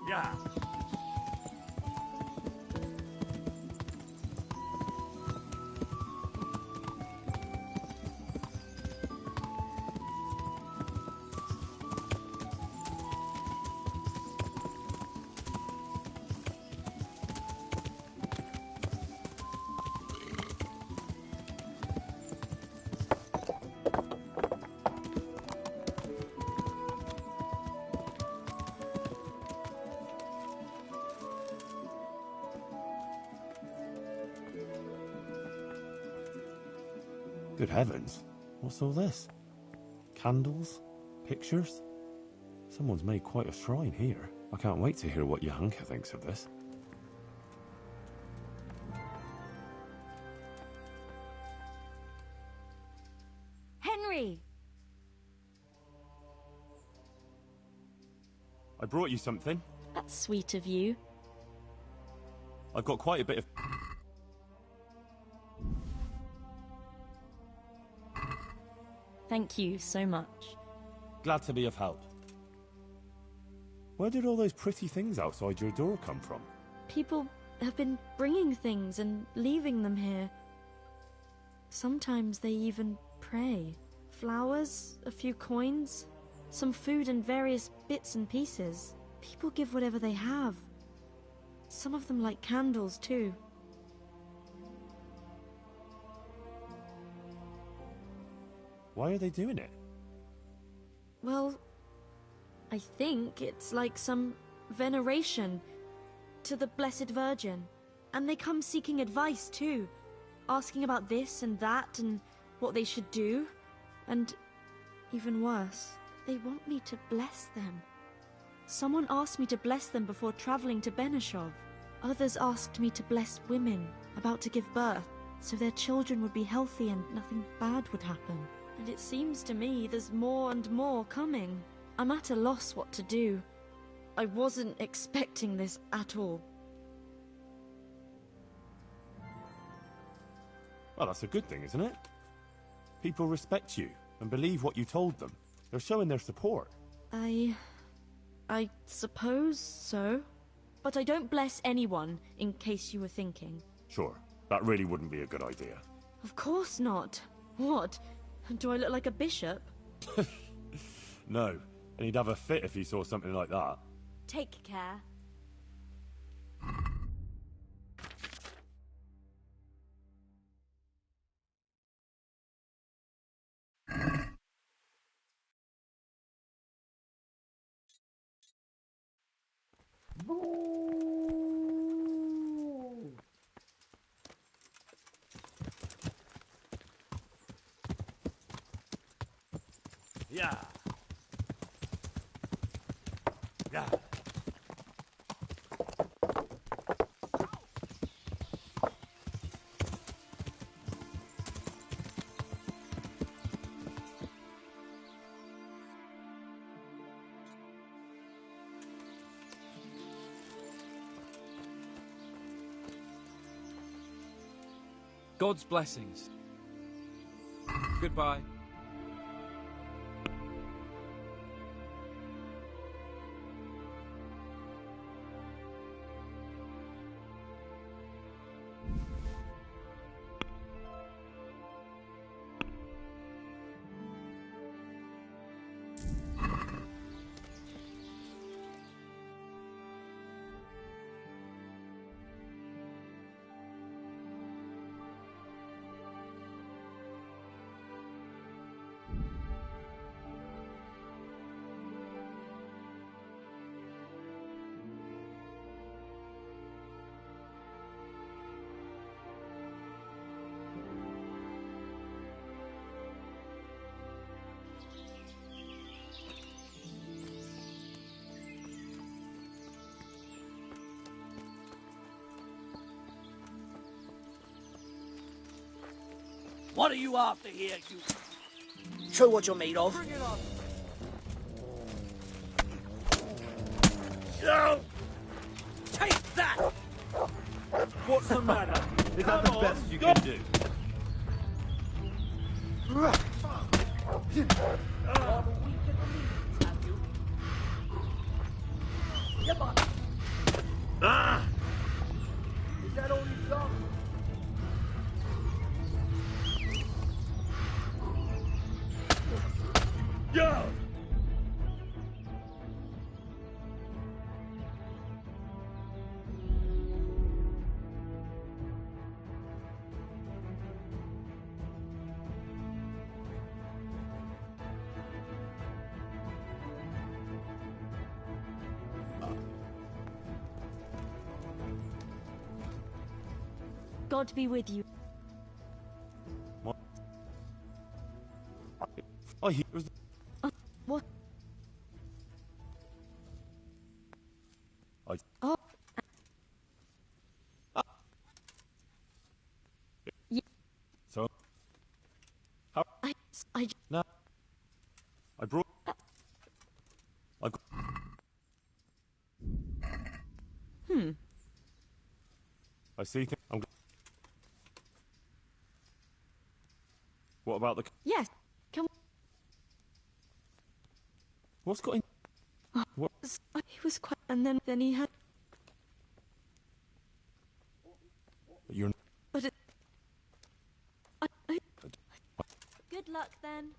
Yeah. Good heavens. What's all this? Candles? Pictures? Someone's made quite a shrine here. I can't wait to hear what Johanka thinks of this. Henry! I brought you something. That's sweet of you. I've got quite a bit of... Thank you so much. Glad to be of help. Where did all those pretty things outside your door come from? People have been bringing things and leaving them here. Sometimes they even pray. Flowers, a few coins, some food and various bits and pieces. People give whatever they have. Some of them light candles too. Why are they doing it? Well, I think it's like some veneration to the Blessed Virgin. And they come seeking advice too, asking about this and that and what they should do. And even worse, they want me to bless them. Someone asked me to bless them before traveling to Benishov. Others asked me to bless women about to give birth, so their children would be healthy and nothing bad would happen. And it seems to me there's more and more coming. I'm at a loss what to do. I wasn't expecting this at all. Well, that's a good thing, isn't it? People respect you and believe what you told them. They're showing their support. I suppose so. But I don't bless anyone, in case you were thinking. Sure, that really wouldn't be a good idea. Of course not. What? Do I look like a bishop? No, and he'd have a fit if he saw something like that. Take care. Yeah. Yeah. God's blessings. Goodbye. What are you after here, you... Show what you're made of. No! Take that! What's the matter? Is that the best you can do? Ah! Is that all you've got? Yo! God be with you. I hear it was What? I... Oh. Yeah. So... How... I... No. I brought... I got... I see things... I'm... What about the... Yes. Come What's going... What? He was quite... And then he had... You're... But it... Good luck, then.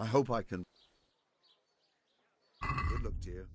I hope I can... Good luck to you.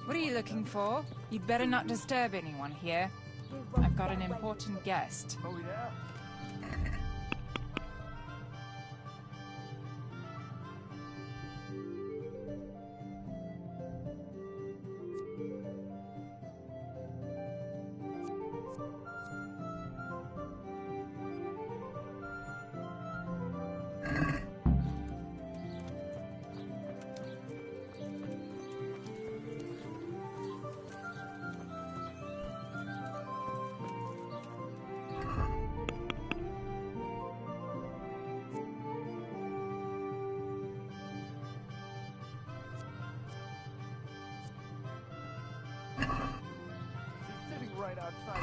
What are you looking for? You'd better not disturb anyone here. I've got an important guest. Oh, yeah? Right outside.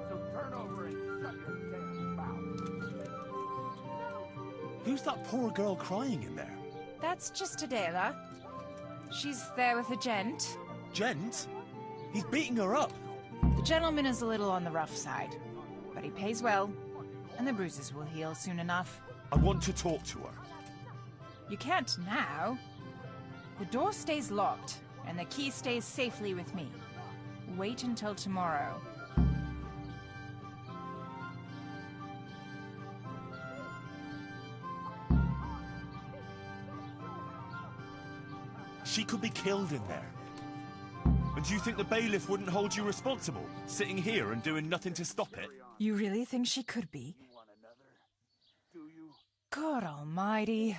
So turn over and shut your damn mouth. Who's that poor girl crying in there? That's just Adela. She's there with a gent. Gent? He's beating her up. The gentleman is a little on the rough side, but he pays well, and the bruises will heal soon enough. I want to talk to her. You can't now. The door stays locked, and the key stays safely with me. Wait until tomorrow. She could be killed in there. And do you think the bailiff wouldn't hold you responsible, sitting here and doing nothing to stop it? You really think she could be? God almighty.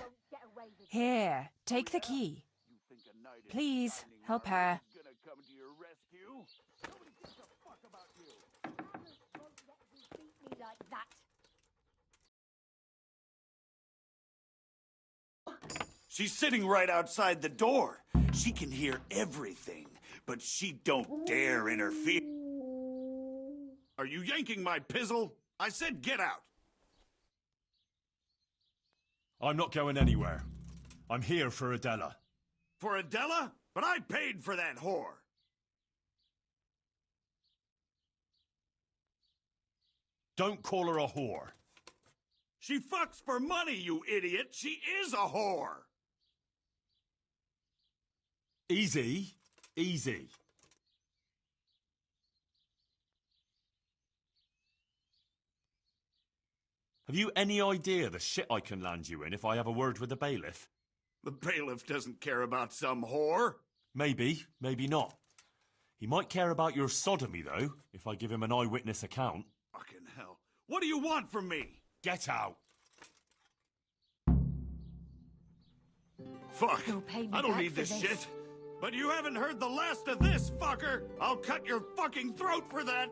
Here, take the key. Please, help her. She's sitting right outside the door. She can hear everything, but she don't dare interfere. Are you yanking my pizzle? I said get out. I'm not going anywhere. I'm here for Adela. For Adela? But I paid for that whore. Don't call her a whore. She fucks for money, you idiot. She is a whore. Easy. Easy. Have you any idea the shit I can land you in if I have a word with the bailiff? The bailiff doesn't care about some whore. Maybe, maybe not. He might care about your sodomy, though, if I give him an eyewitness account. Fucking hell. What do you want from me? Get out. Fuck. He'll pay me I don't back need for this this. shit. But you haven't heard the last of this, fucker. I'll cut your fucking throat for that.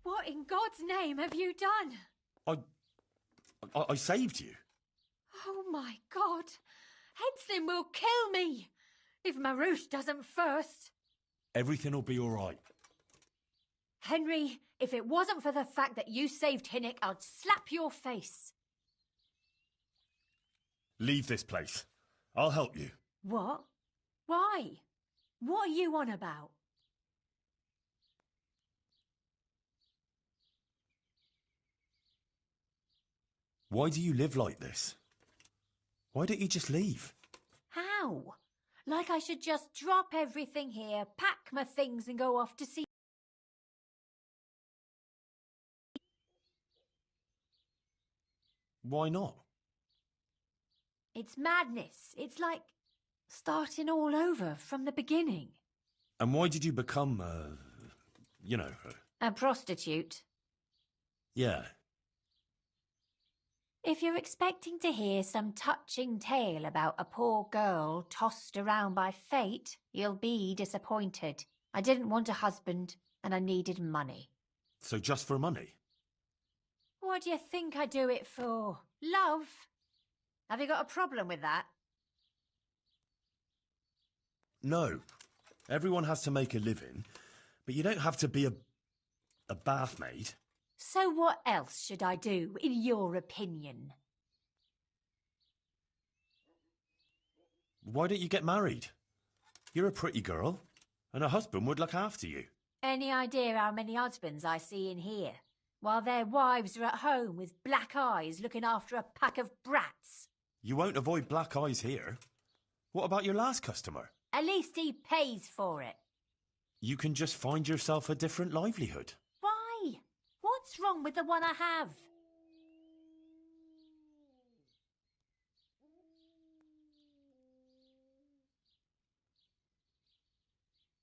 What in God's name have you done? I saved you. Oh my God. Henslin will kill me if Marouche doesn't first. Everything will be all right. Henry, if it wasn't for the fact that you saved Hinnick, I'd slap your face. Leave this place. I'll help you. What? Why? What are you on about? Why do you live like this? Why don't you just leave? How? Like I should just drop everything here, pack my things and go off to see... Why not? It's madness. It's like starting all over from the beginning. And why did you become, A prostitute. Yeah. If you're expecting to hear some touching tale about a poor girl tossed around by fate, you'll be disappointed. I didn't want a husband, and I needed money. So just for money? What do you think I do it for? Love? Have you got a problem with that? No. Everyone has to make a living, but you don't have to be a bath maid. So what else should I do, in your opinion? Why don't you get married? You're a pretty girl, and a husband would look after you. Any idea how many husbands I see in here, while their wives are at home with black eyes looking after a pack of brats? You won't avoid black eyes here. What about your last customer? At least he pays for it. You can just find yourself a different livelihood. Why? What's wrong with the one I have?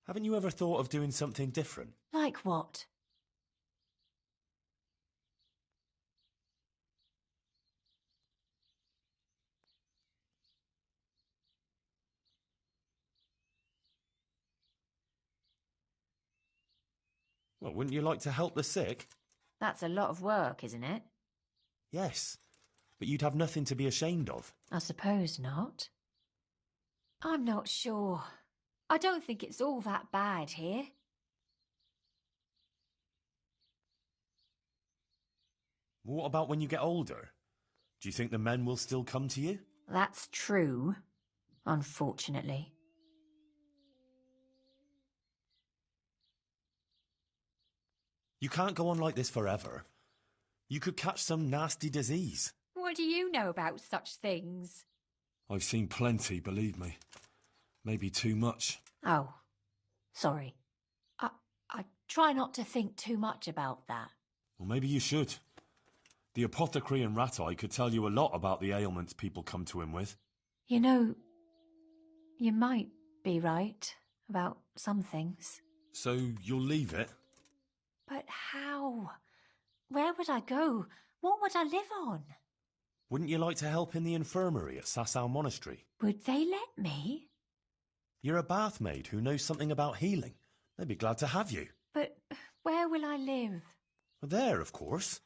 Haven't you ever thought of doing something different? Like what? Well, wouldn't you like to help the sick? That's a lot of work, isn't it? Yes, but you'd have nothing to be ashamed of. I suppose not. I'm not sure. I don't think it's all that bad here. What about when you get older? Do you think the men will still come to you? That's true, unfortunately. You can't go on like this forever. You could catch some nasty disease. What do you know about such things? I've seen plenty, believe me. Maybe too much. Oh, sorry. I try not to think too much about that. Well, maybe you should. The apothecary in Rat-Eye could tell you a lot about the ailments people come to him with. You know, you might be right about some things. So you'll leave it? But how? Where would I go? What would I live on? Wouldn't you like to help in the infirmary at Sasau Monastery? Would they let me? You're a bathmaid who knows something about healing. They'd be glad to have you. But where will I live? There, of course.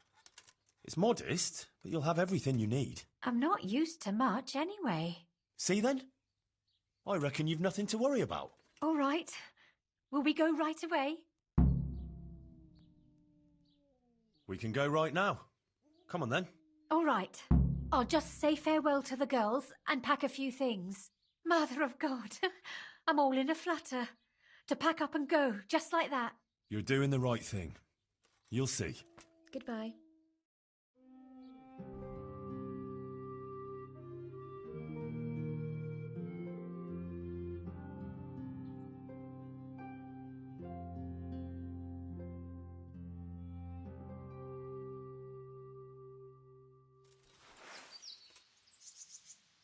It's modest, but you'll have everything you need. I'm not used to much anyway. See then? I reckon you've nothing to worry about. All right. Will we go right away? We can go right now. Come on then. All right. I'll just say farewell to the girls and pack a few things. Mother of God, I'm all in a flutter. To pack up and go, just like that. You're doing the right thing. You'll see. Goodbye.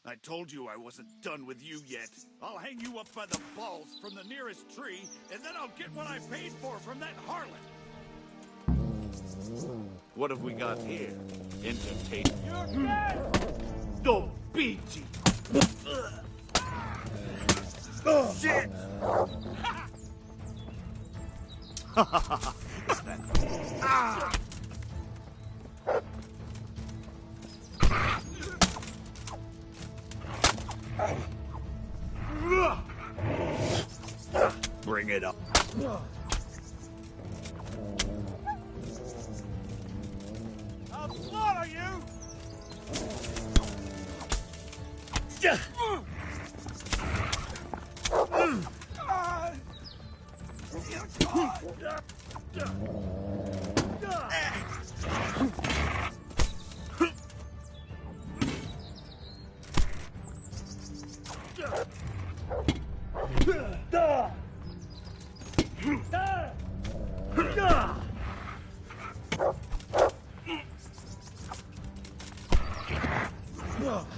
I told you I wasn't done with you yet. I'll hang you up by the balls from the nearest tree, and then I'll get what I paid for from that harlot. What have we got here? Entertainment. You're dead! Don't beat you! Shit! Is that... Ah! Bring it up. I'll slaughter you!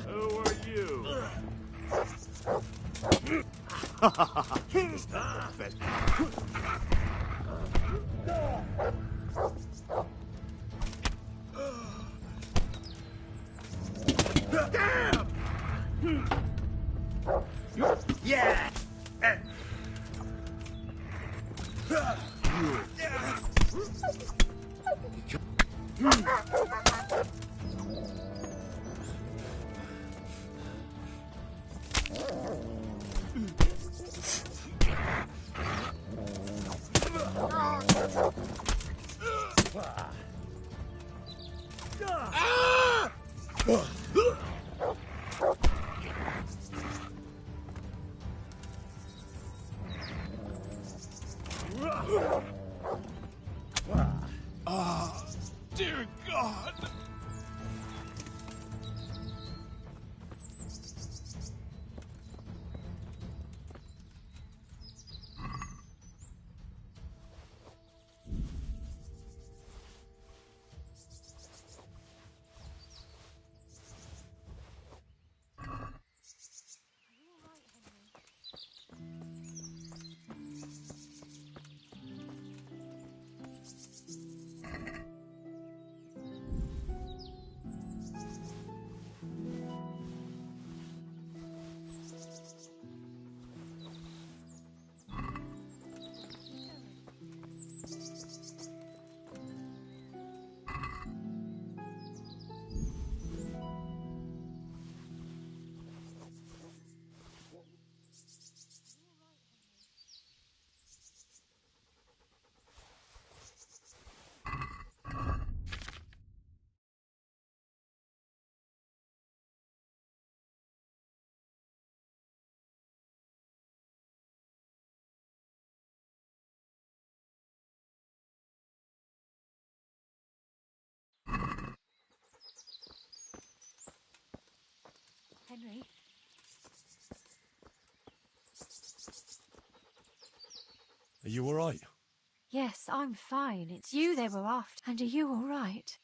Who are you? Is that the best? Damn! Yeah! Oh, dear God! Henry. Are you all right? Yes, I'm fine. It's you they were after. And are you all right?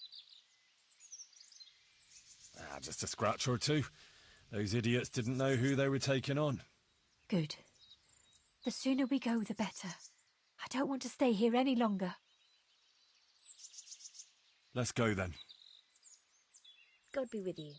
Ah, just a scratch or two. Those idiots didn't know who they were taking on. Good. The sooner we go, the better. I don't want to stay here any longer. Let's go then. God be with you.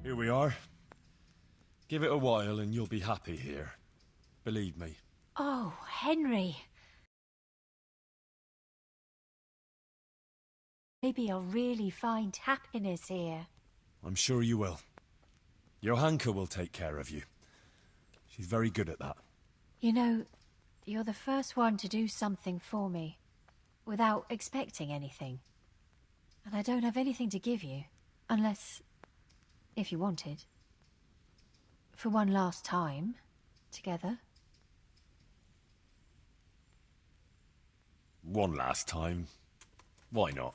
Here we are. Give it a while and you'll be happy here. Believe me. Oh, Henry. Maybe I'll really find happiness here. I'm sure you will. Johanka will take care of you. She's very good at that. You know, you're the first one to do something for me, without expecting anything. And I don't have anything to give you, unless, if you wanted. For one last time, together. One last time. Why not?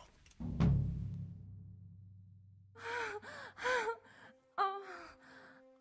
Oh.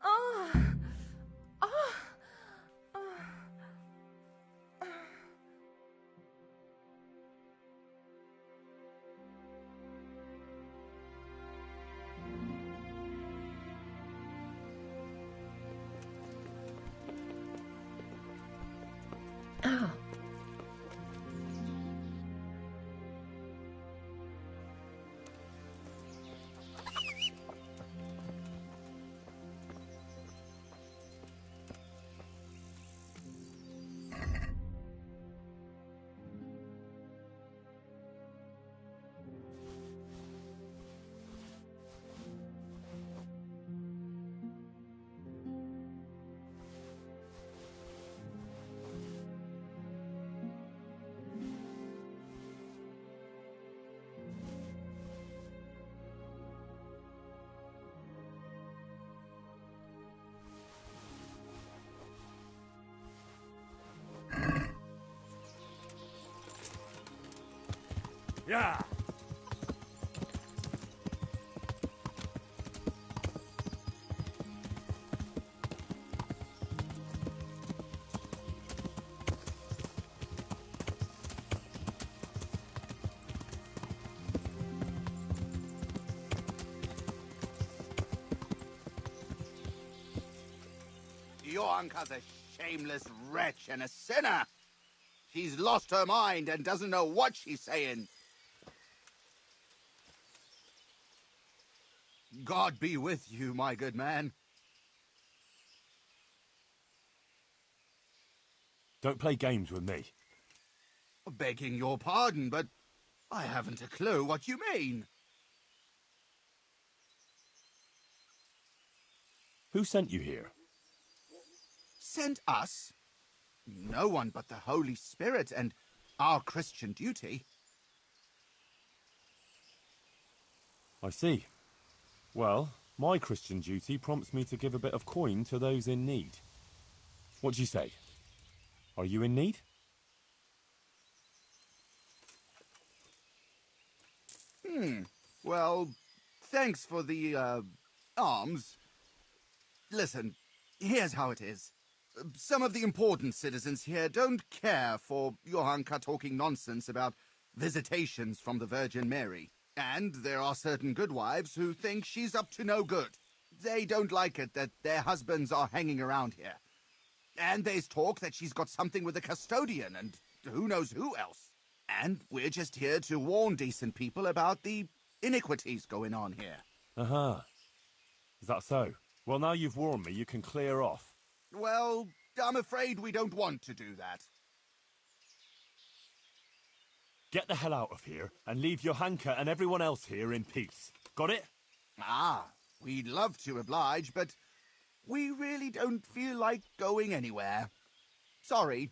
Yeah! Johanka's a shameless wretch and a sinner. She's lost her mind and doesn't know what she's saying. God be with you, my good man. Don't play games with me. Begging your pardon, but I haven't a clue what you mean. Who sent you here? Sent us? No one but the Holy Spirit and our Christian duty. I see. Well, my Christian duty prompts me to give a bit of coin to those in need. What do you say? Are you in need? Well, thanks for the, alms. Listen, here's how it is. Some of the important citizens here don't care for Johanka talking nonsense about visitations from the Virgin Mary. And there are certain good wives who think she's up to no good. They don't like it that their husbands are hanging around here. And there's talk that she's got something with a custodian and who knows who else. And we're just here to warn decent people about the iniquities going on here. Uh-huh. Is that so? Well, now you've warned me, you can clear off. Well, I'm afraid we don't want to do that. Get the hell out of here and leave Johanka and everyone else here in peace. Got it? Ah, We'd love to oblige, but we really don't feel like going anywhere. Sorry.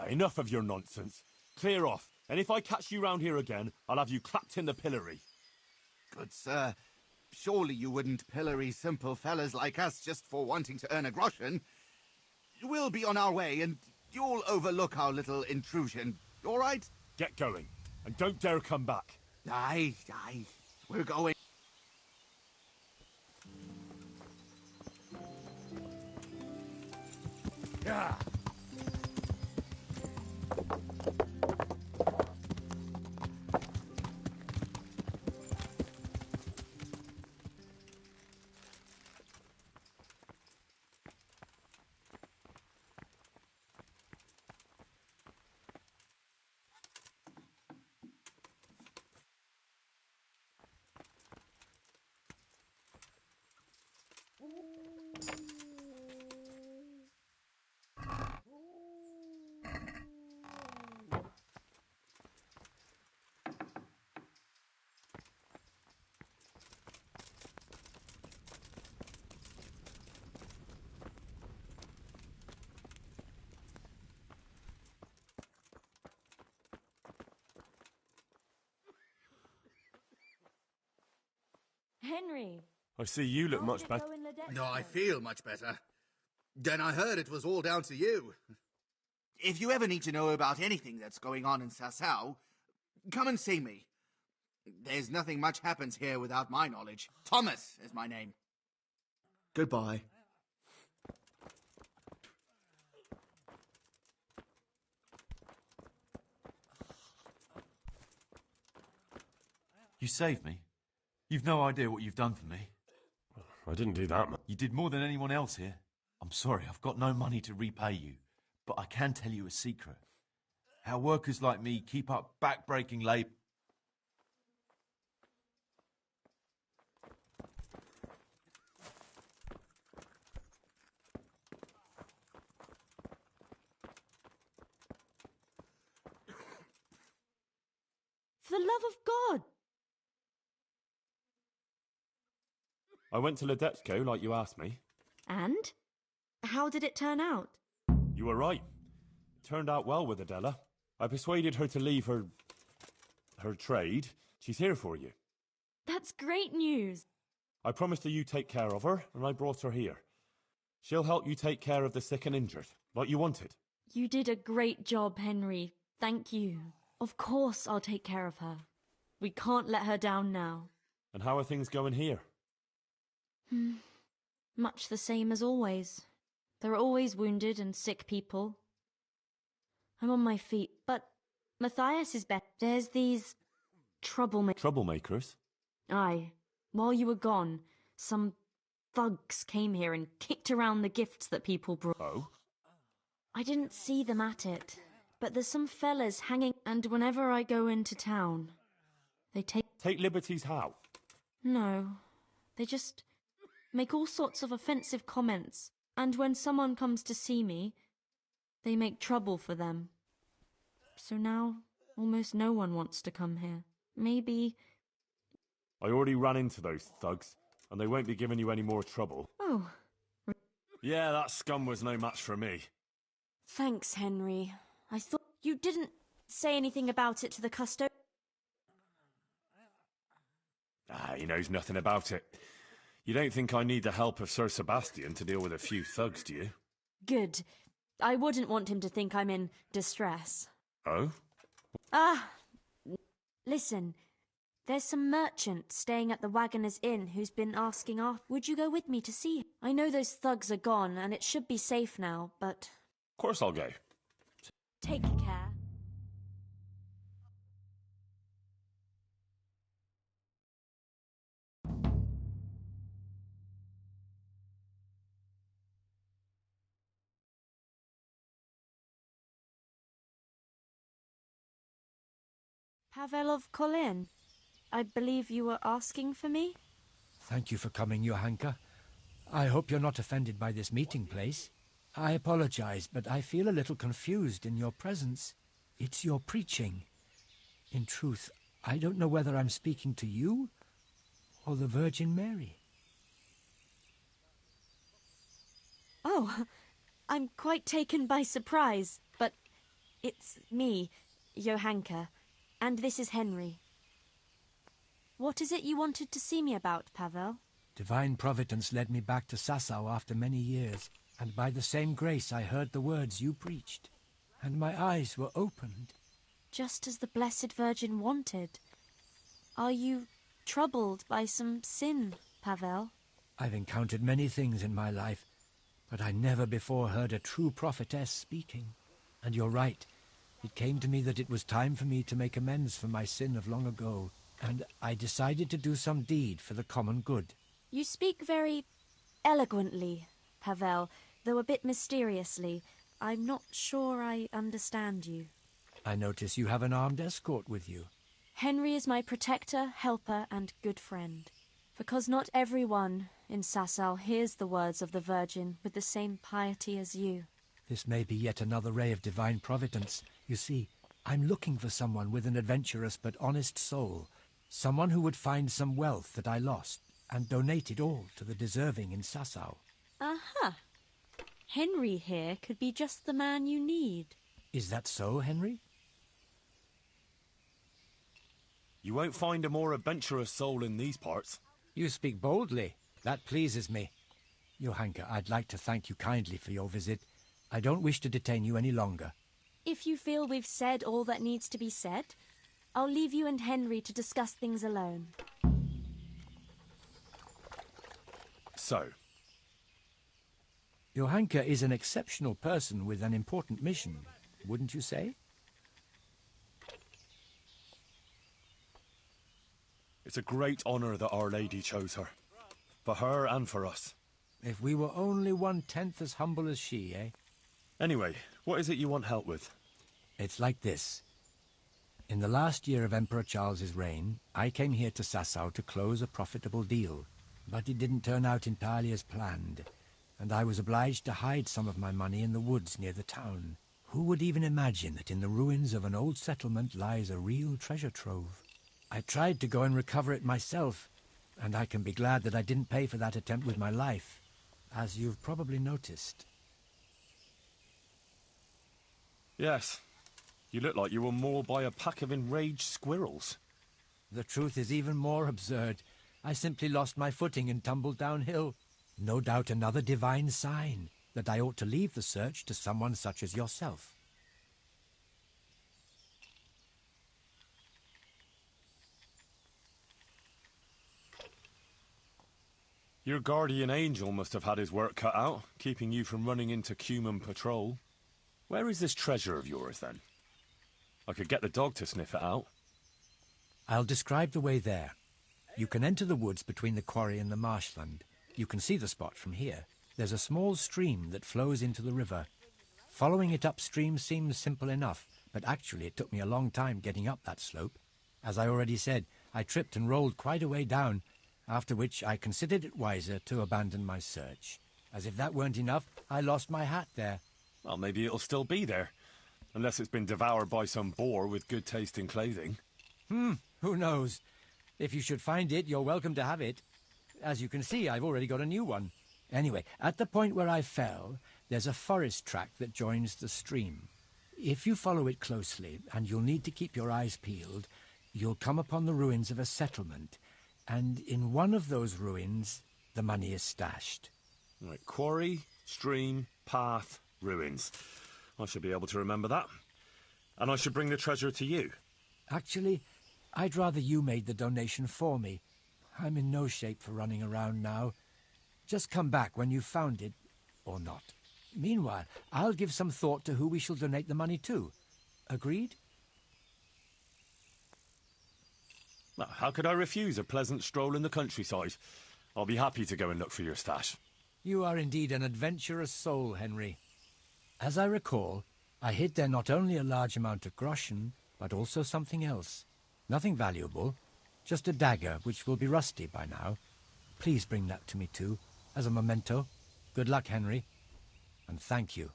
Enough of your nonsense. Clear off, and if I catch you round here again, I'll have you clapped in the pillory. Good sir, surely you wouldn't pillory simple fellas like us just for wanting to earn a groschen. We'll be on our way, and you'll overlook our little intrusion, all right? Get going, and don't dare come back. Aye, we're going. Yeah. Henry! I see you look much better. No, I feel much better. Then I heard it was all down to you. If you ever need to know about anything that's going on in Sasau, come and see me. There's nothing much happens here without my knowledge. Thomas is my name. Goodbye. You saved me. You've no idea what you've done for me. I didn't do that much. You did more than anyone else here. I'm sorry, I've got no money to repay you, but I can tell you a secret. How workers like me keep up back-breaking labour. For the love of God! I went to Ledetsko like you asked me. And? How did it turn out? You were right. It turned out well with Adela. I persuaded her to leave her trade. She's here for you. That's great news. I promised her you take care of her, and I brought her here. She'll help you take care of the sick and injured, like you wanted. You did a great job, Henry. Thank you. Of course I'll take care of her. We can't let her down now. And how are things going here? Much the same as always. There are always wounded and sick people. I'm on my feet, but Matthias is better. There's these Troublemakers? Aye. While you were gone, some thugs came here and kicked around the gifts that people brought. Oh? I didn't see them at it, but there's some fellas hanging, and whenever I go into town, they take liberties how? No. They just make all sorts of offensive comments, and when someone comes to see me, they make trouble for them. So now, almost no one wants to come here. Maybe... I already ran into those thugs, and they won't be giving you any more trouble. Oh. Yeah, that scum was no match for me. Thanks, Henry. I thought you didn't say anything about it to the custo... He knows nothing about it. You don't think I need the help of Sir Sebastian to deal with a few thugs, do you? Good. I wouldn't want him to think I'm in distress. Oh? Listen. There's some merchant staying at the Wagoner's Inn who's been asking would you go with me to see him? I know those thugs are gone and it should be safe now, but... Of course I'll go. Take care. Pavelov Colin, I believe you were asking for me? Thank you for coming, Johanka. I hope you're not offended by this meeting place. I apologize, but I feel a little confused in your presence. It's your preaching. In truth, I don't know whether I'm speaking to you or the Virgin Mary. Oh, I'm quite taken by surprise, but it's me, Johanka, and this is Henry. What is it you wanted to see me about, Pavel? Divine Providence led me back to Sasau after many years, and by the same grace I heard the words you preached, and my eyes were opened. Just as the Blessed Virgin wanted. Are you troubled by some sin, Pavel? I've encountered many things in my life, but I never before heard a true prophetess speaking. And you're right. It came to me that it was time for me to make amends for my sin of long ago, and I decided to do some deed for the common good. You speak very eloquently, Pavel, though a bit mysteriously. I'm not sure I understand you. I notice you have an armed escort with you. Henry is my protector, helper, and good friend. Because not everyone in Sasau hears the words of the Virgin with the same piety as you. This may be yet another ray of divine providence. You see, I'm looking for someone with an adventurous but honest soul. Someone who would find some wealth that I lost and donate it all to the deserving in Sasau. Aha! Henry here could be just the man you need. Is that so, Henry? You won't find a more adventurous soul in these parts. You speak boldly. That pleases me. Johanka, I'd like to thank you kindly for your visit. I don't wish to detain you any longer. If you feel we've said all that needs to be said, I'll leave you and Henry to discuss things alone. So? Johanka is an exceptional person with an important mission, wouldn't you say? It's a great honor that Our Lady chose her. For her and for us. If we were only 1/10 as humble as she, eh? Anyway, what is it you want help with? It's like this. In the last year of Emperor Charles's reign, I came here to Sasau to close a profitable deal. But it didn't turn out entirely as planned, and I was obliged to hide some of my money in the woods near the town. Who would even imagine that in the ruins of an old settlement lies a real treasure trove? I tried to go and recover it myself, and I can be glad that I didn't pay for that attempt with my life, as you've probably noticed. Yes. You look like you were mauled by a pack of enraged squirrels. The truth is even more absurd. I simply lost my footing and tumbled downhill. No doubt another divine sign that I ought to leave the search to someone such as yourself. Your guardian angel must have had his work cut out, keeping you from running into Cuman patrol. Where is this treasure of yours, then? I could get the dog to sniff it out. I'll describe the way there. You can enter the woods between the quarry and the marshland. You can see the spot from here. There's a small stream that flows into the river. Following it upstream seems simple enough, but actually it took me a long time getting up that slope. As I already said, I tripped and rolled quite a way down, after which I considered it wiser to abandon my search. As if that weren't enough, I lost my hat there. Well, maybe it'll still be there. Unless it's been devoured by some boar with good taste in clothing. Who knows? If you should find it, you're welcome to have it. As you can see, I've already got a new one. Anyway, at the point where I fell, there's a forest track that joins the stream. If you follow it closely, and you'll need to keep your eyes peeled, you'll come upon the ruins of a settlement, and in one of those ruins, the money is stashed. Right, quarry, stream, path, ruins. I should be able to remember that. And I should bring the treasure to you. Actually, I'd rather you made the donation for me. I'm in no shape for running around now. Just come back when you've found it, or not. Meanwhile, I'll give some thought to who we shall donate the money to. Agreed? Well, how could I refuse a pleasant stroll in the countryside? I'll be happy to go and look for your stash. You are indeed an adventurous soul, Henry. As I recall, I hid there not only a large amount of groschen, but also something else. Nothing valuable, just a dagger which will be rusty by now. Please bring that to me too. As a memento. Good luck, Henry. And thank you.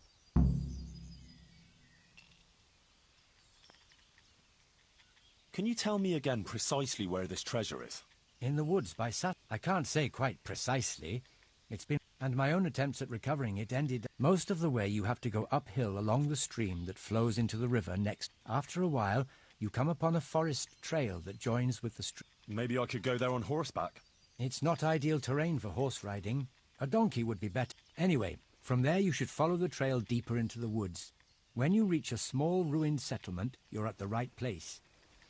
Can you tell me again precisely where this treasure is? In the woods by I can't say quite precisely. It's been... And my own attempts at recovering it ended... Most of the way you have to go uphill along the stream that flows into the river next. After a while, you come upon a forest trail that joins with the stream. Maybe I could go there on horseback. It's not ideal terrain for horse riding. A donkey would be better. Anyway, from there you should follow the trail deeper into the woods. When you reach a small ruined settlement, you're at the right place.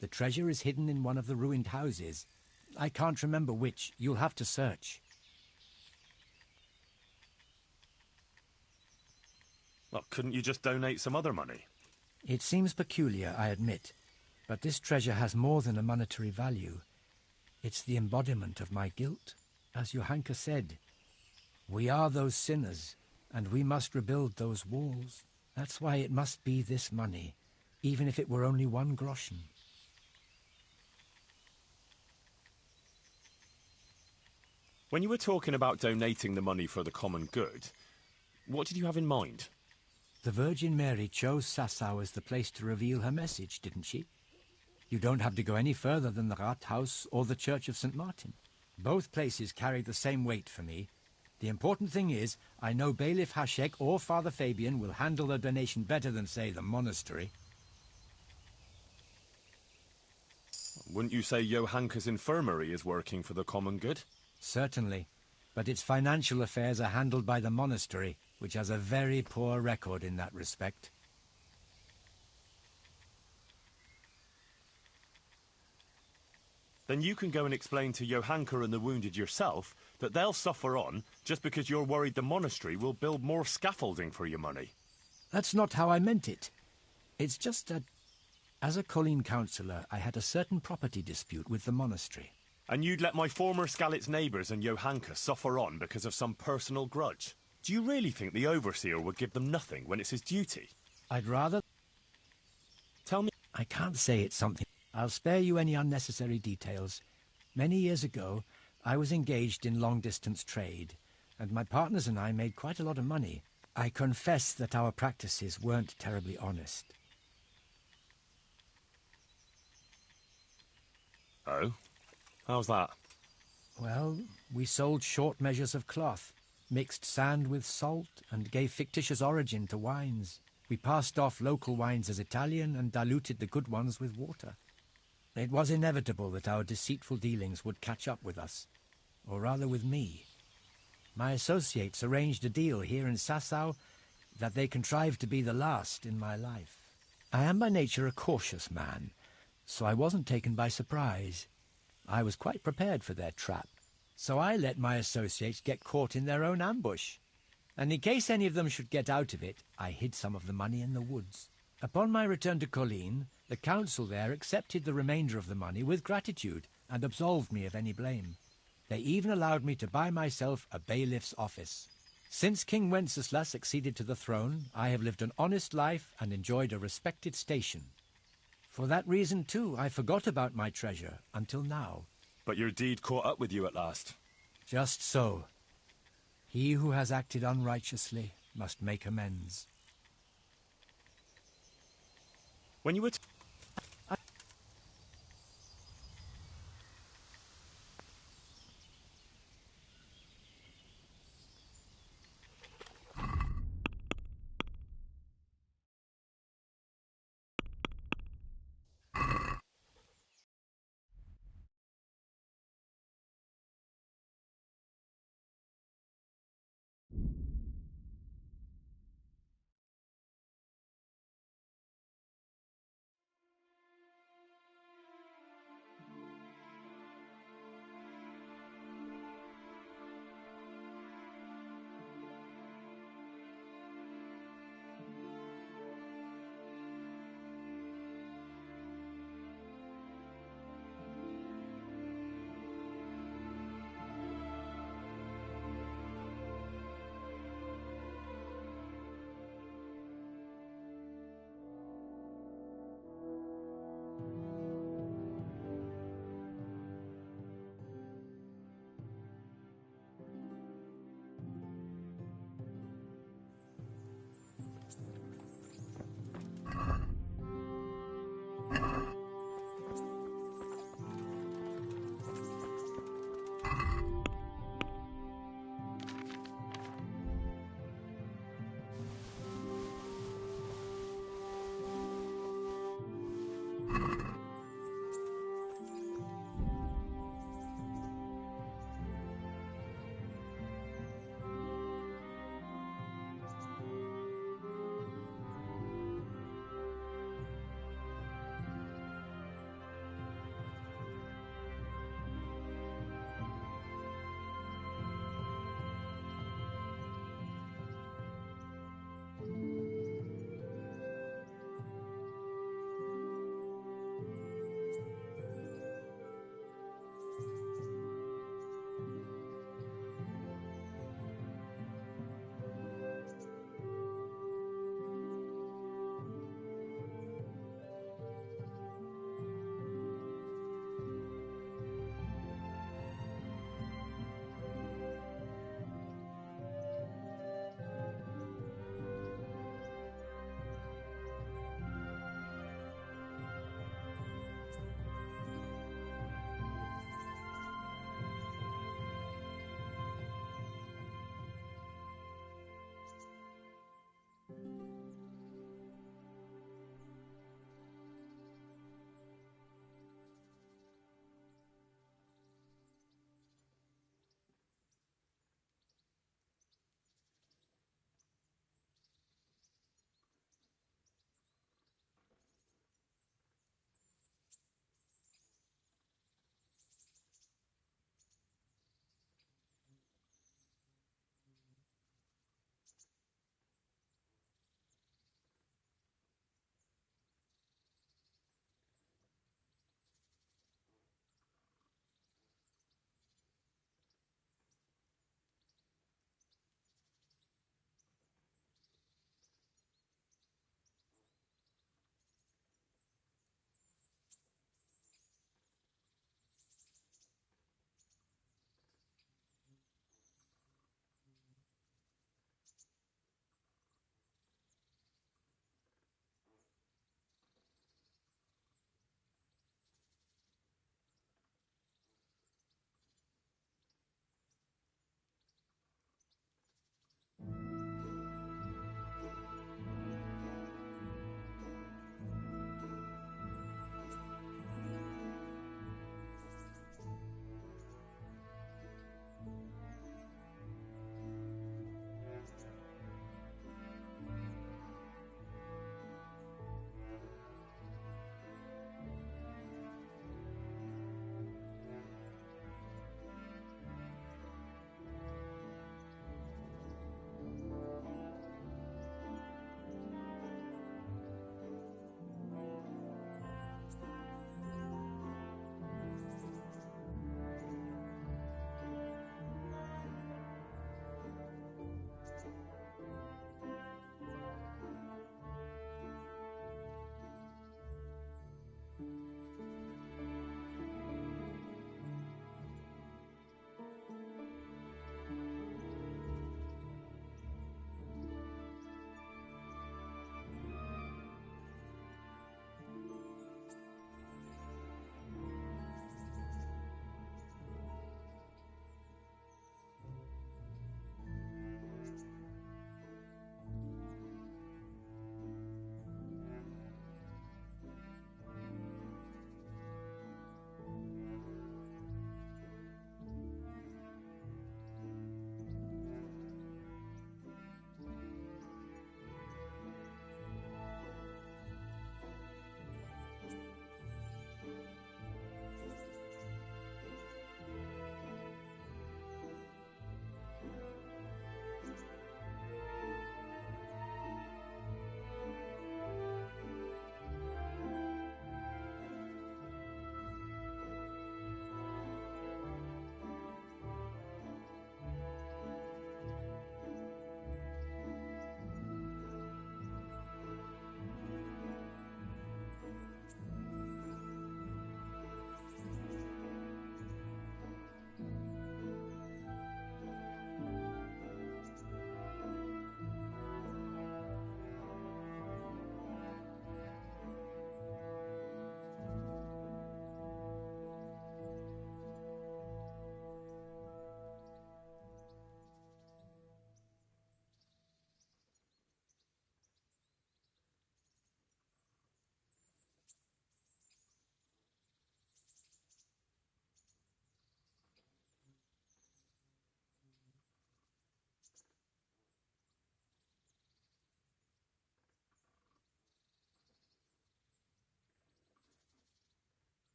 The treasure is hidden in one of the ruined houses. I can't remember which. You'll have to search. Well, couldn't you just donate some other money? It seems peculiar, I admit, but this treasure has more than a monetary value. It's the embodiment of my guilt. As Johanka said, we are those sinners, and we must rebuild those walls. That's why it must be this money, even if it were only 1 groschen. When you were talking about donating the money for the common good, what did you have in mind? The Virgin Mary chose Sassau as the place to reveal her message, didn't she? You don't have to go any further than the Rathaus or the Church of St. Martin. Both places carry the same weight for me. The important thing is, I know Bailiff Hašek or Father Fabian will handle the donation better than, say, the monastery. Wouldn't you say Johanka's infirmary is working for the common good? Certainly, but its financial affairs are handled by the monastery, which has a very poor record in that respect. Then you can go and explain to Johanka and the wounded yourself that they'll suffer on just because you're worried the monastery will build more scaffolding for your money. That's not how I meant it. It's just that, as a Colleen councillor, I had a certain property dispute with the monastery. And you'd let my former Skalitz neighbours and Johanka suffer on because of some personal grudge? Do you really think the overseer would give them nothing when it's his duty? I'd rather... Tell me... I can't say it's something... I'll spare you any unnecessary details. Many years ago, I was engaged in long-distance trade, and my partners and I made quite a lot of money. I confess that our practices weren't terribly honest. Oh? How's that? Well, we sold short measures of cloth, mixed sand with salt, and gave fictitious origin to wines. We passed off local wines as Italian and diluted the good ones with water. It was inevitable that our deceitful dealings would catch up with us, or rather with me. My associates arranged a deal here in Sassau that they contrived to be the last in my life. I am by nature a cautious man, so I wasn't taken by surprise. I was quite prepared for their trap, so I let my associates get caught in their own ambush. And in case any of them should get out of it, I hid some of the money in the woods. Upon my return to Colleen, the council there accepted the remainder of the money with gratitude and absolved me of any blame. They even allowed me to buy myself a bailiff's office. Since King Wenceslas succeeded to the throne, I have lived an honest life and enjoyed a respected station. For that reason, too, I forgot about my treasure until now. But your deed caught up with you at last. Just so. He who has acted unrighteously must make amends. When you were...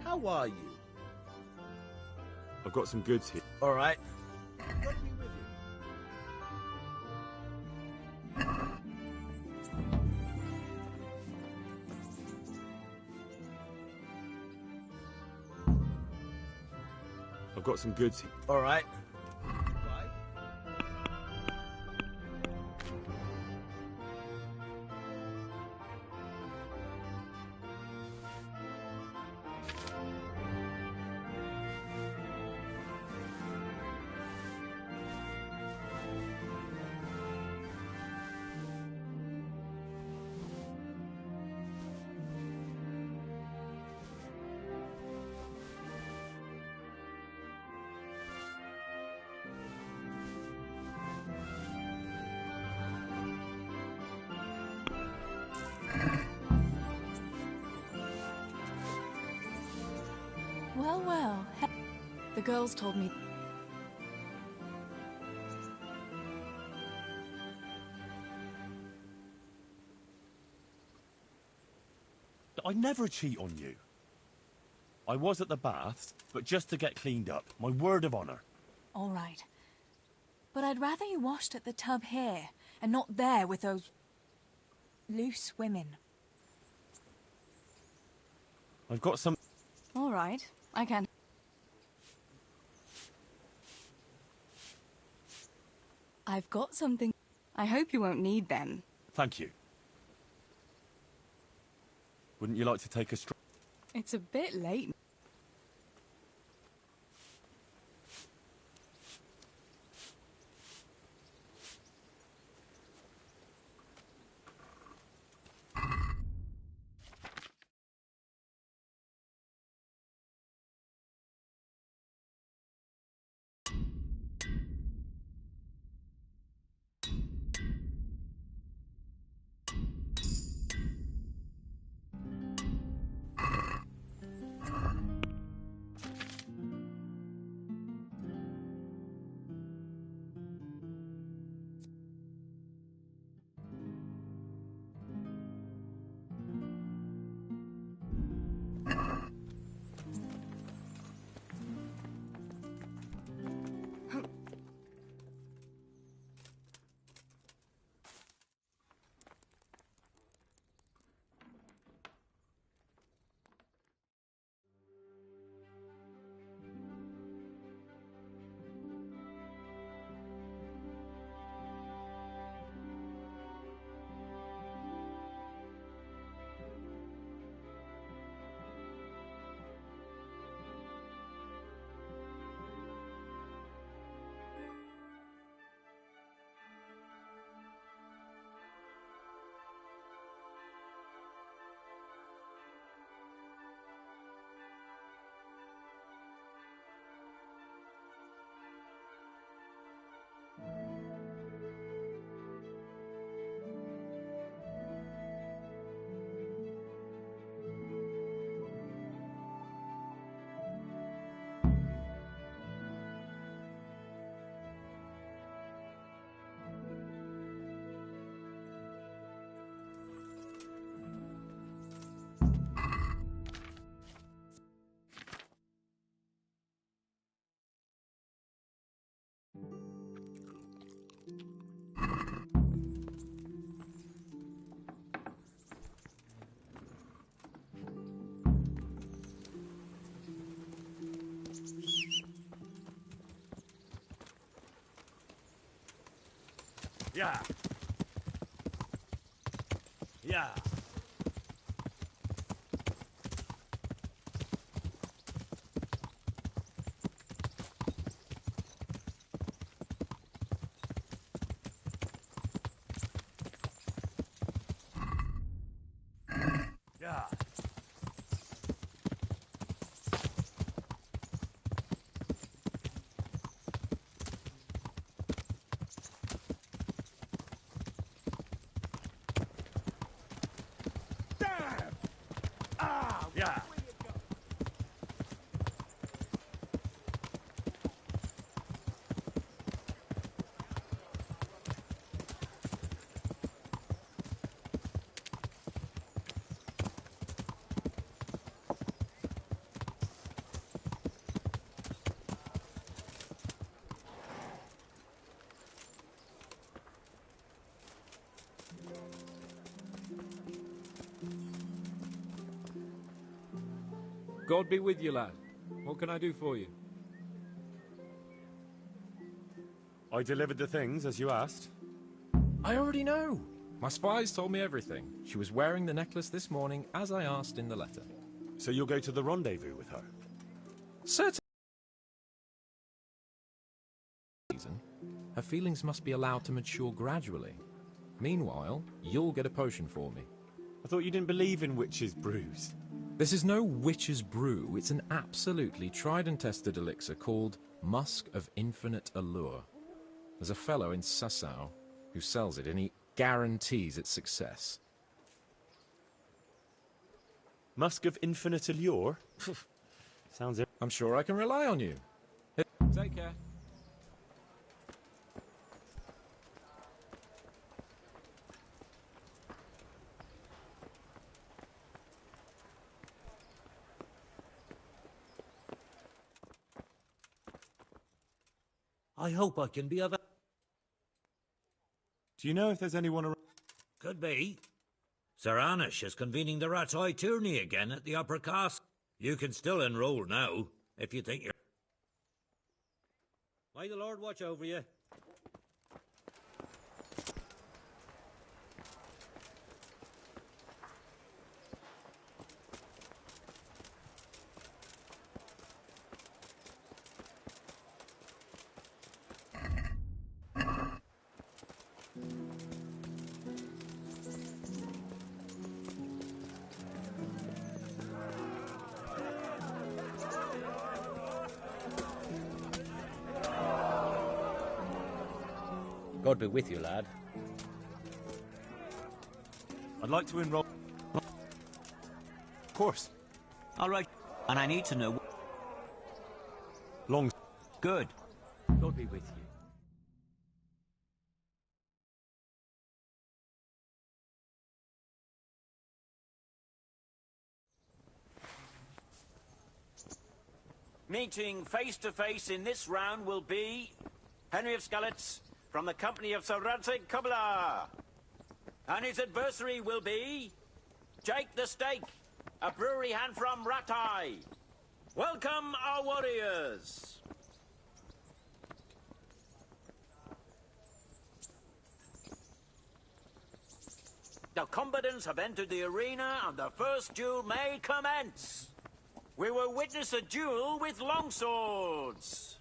How are you? I've got some goods here. All right. I've got some goods here. All right. Well, well. The girls told me. I never cheat on you. I was at the baths, but just to get cleaned up. My word of honor. All right. But I'd rather you washed at the tub here, and not there with those loose women. I've got some... All right. I can. I've got something. I hope you won't need them. Thank you. Wouldn't you like to take a stroll? It's a bit late. Yeah. Yeah. Yeah. God be with you, lad. What can I do for you? I delivered the things as you asked. I already know. My spies told me everything. She was wearing the necklace this morning, as I asked in the letter. So you'll go to the rendezvous with her? Certainly. Her feelings must be allowed to mature gradually. Meanwhile, you'll get a potion for me. I thought you didn't believe in witches' brews. This is no witch's brew. It's an absolutely tried and tested elixir called Musk of Infinite Allure. There's a fellow in Sasau who sells it, and he guarantees its success. Musk of Infinite Allure? Sounds... I'm sure I can rely on you. Take care. I hope I can be of... Do you know if there's anyone around? Could be. Sir Anish is convening the Rat's Eye tourney again at the Upper Castle. You can still enroll now, if you think you're... May the Lord watch over you. God be with you, lad. I'd like to enroll... Of course. All right. And I need to know... Long... Good. God be with you. Meeting face to face in this round will be Henry of Skalitz from the company of Sir Radzig Kubla. And his adversary will be Jake the Stake, a brewery hand from Ratai. Welcome, our warriors. The combatants have entered the arena and the first duel may commence. We will witness a duel with longswords.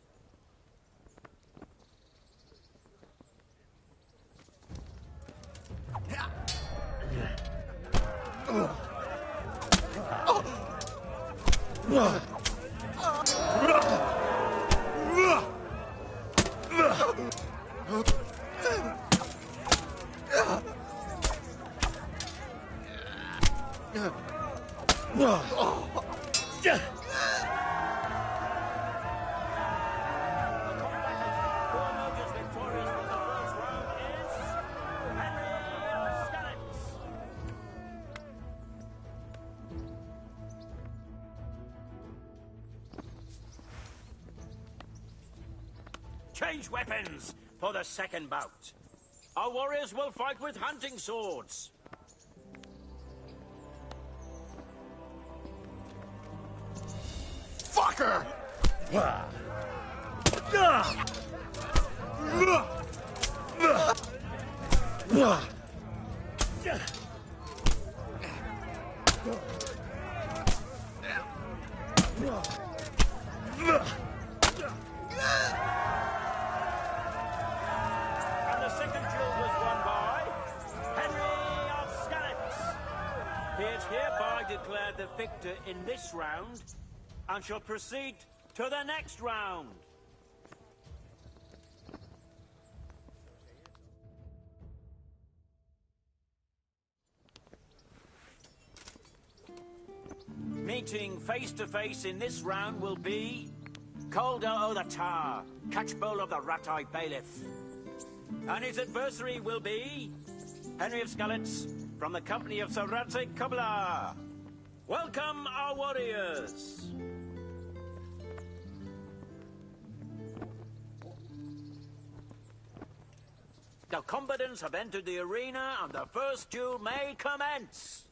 Change weapons for the second bout. Our warriors will fight with hunting swords. Fucker! And the second duel was won by Henry of Skalitz. He is hereby declared the victor in this round and shall proceed to the next round. Meeting face to face in this round will be Calder o' the Tar, Catchbowl of the Ratai Bailiff. And his adversary will be Henry of Skalitz from the company of Sir Radzig Kubla. Welcome, our warriors. The combatants have entered the arena and the first duel may commence.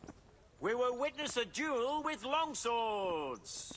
we will witness a duel with longswords.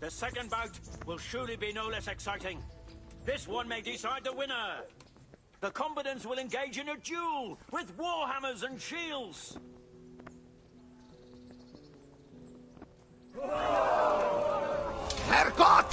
The second bout will surely be no less exciting. This one may decide the winner. The combatants will engage in a duel with warhammers and shields. Herrgott!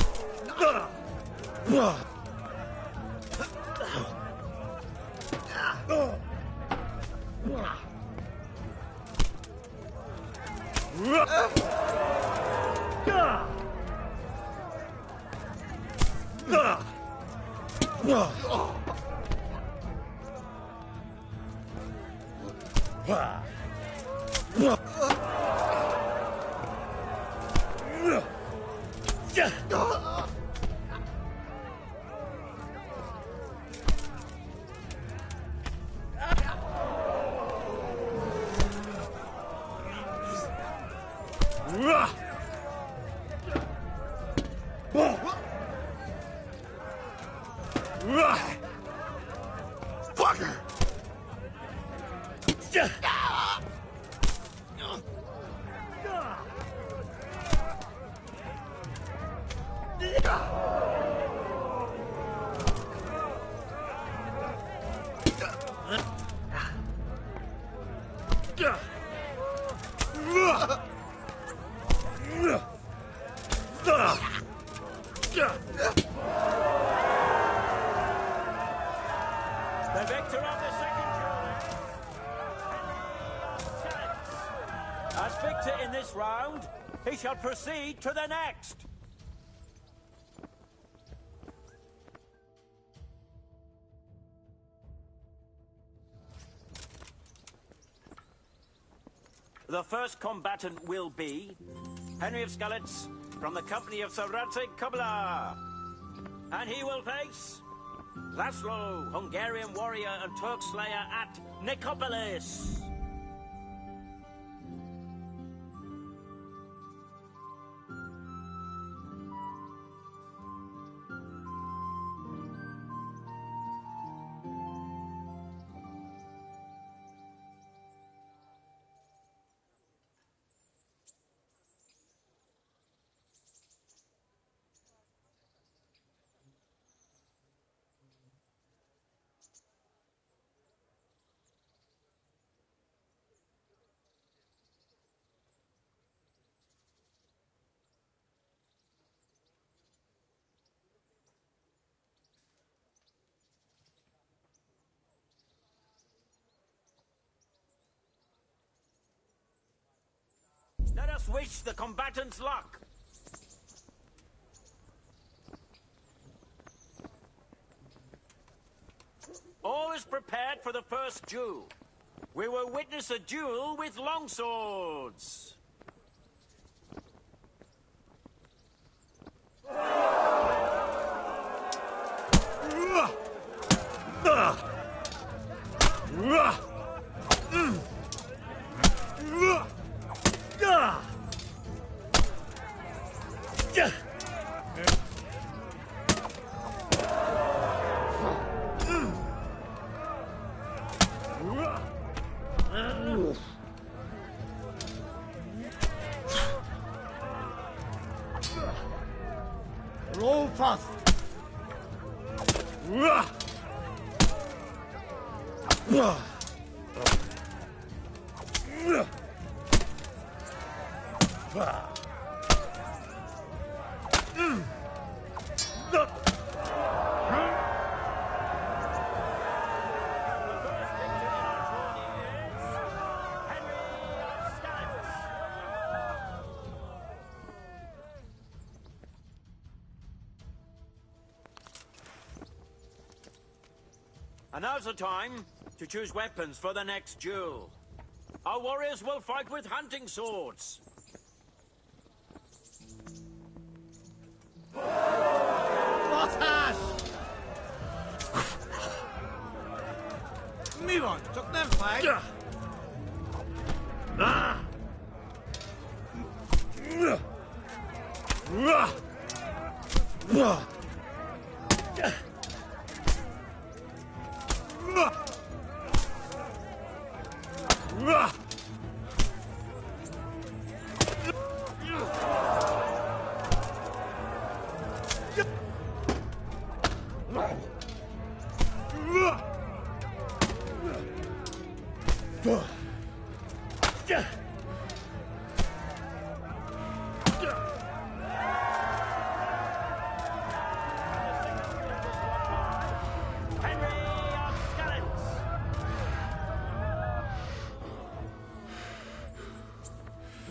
Fucker! The victor of the second duel. As victor in this round, he shall proceed to the next. The first combatant will be Henry of Skalitz from the company of Sir Radzig Kobyla. And he will face Laszlo, Hungarian warrior and Turk slayer at Nicopolis. Let us wish the combatants luck. All is prepared for the first duel. We will witness a duel with longswords. fast! And now's the time to choose weapons for the next duel. Our warriors will fight with hunting swords. Miron, çok nem fight.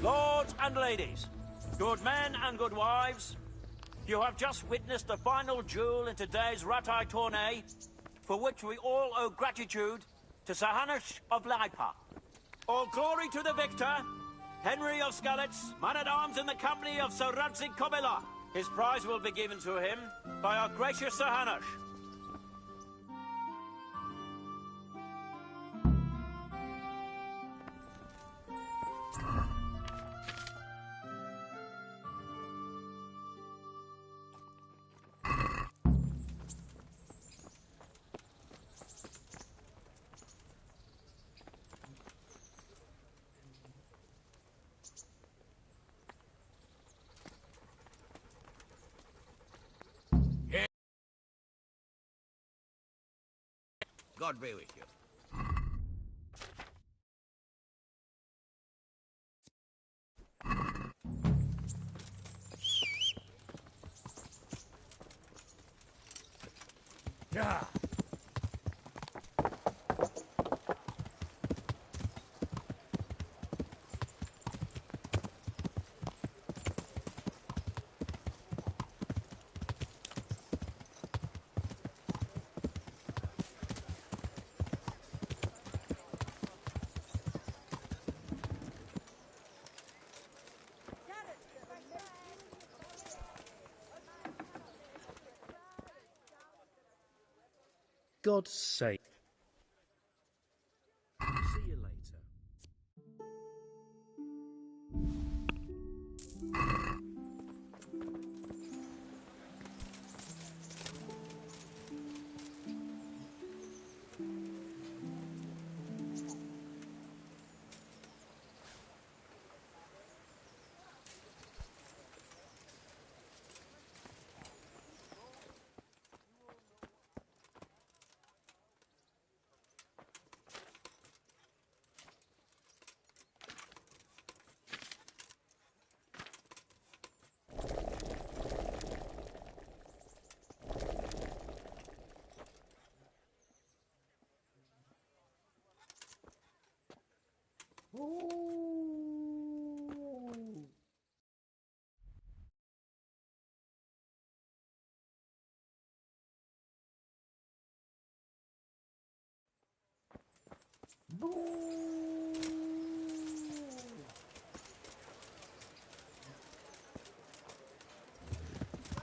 Lords and ladies, good men and good wives, you have just witnessed the final duel in today's Ratai tourney, for which we all owe gratitude to Sir Hanush of Laipa. All glory to the victor, Henry of Skalitz, man-at-arms in the company of Sir Radzik Kobila. His prize will be given to him by our gracious Sir Hanush. God be with you. Yeah. God's sake. See you later.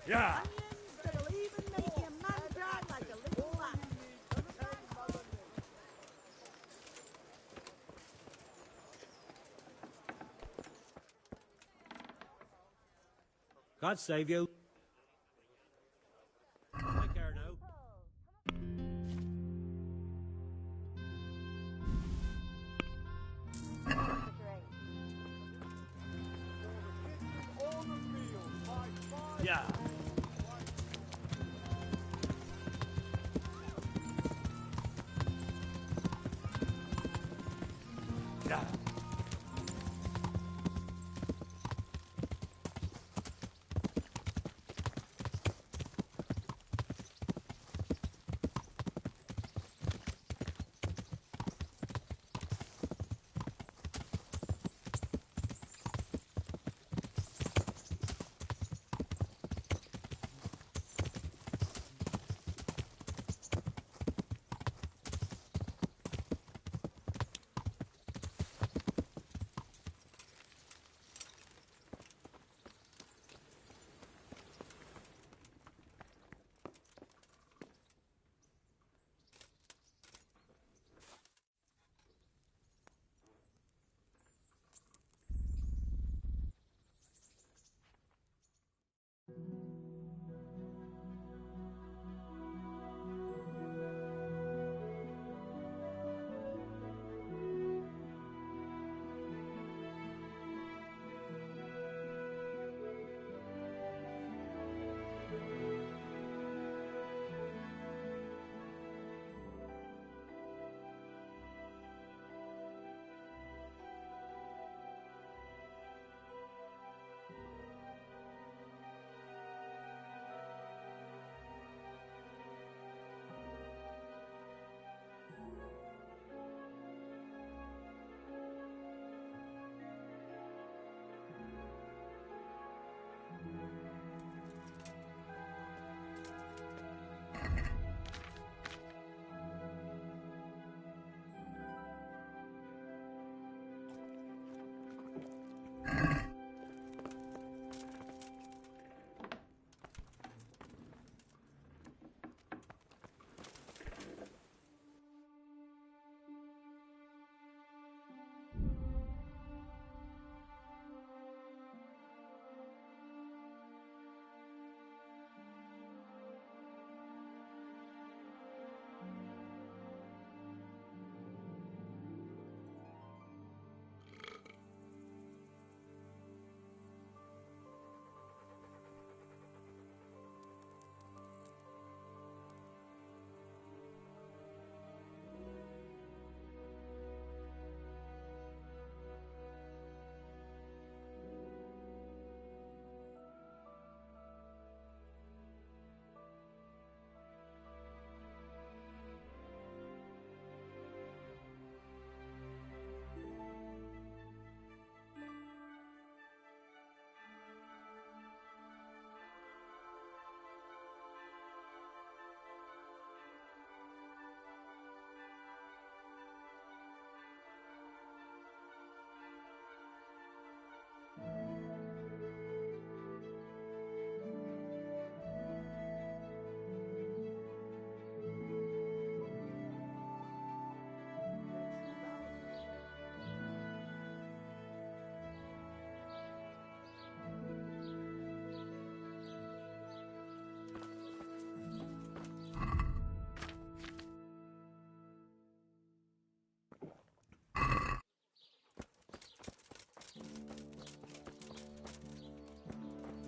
Yeah. God save you. Take care now. Yeah.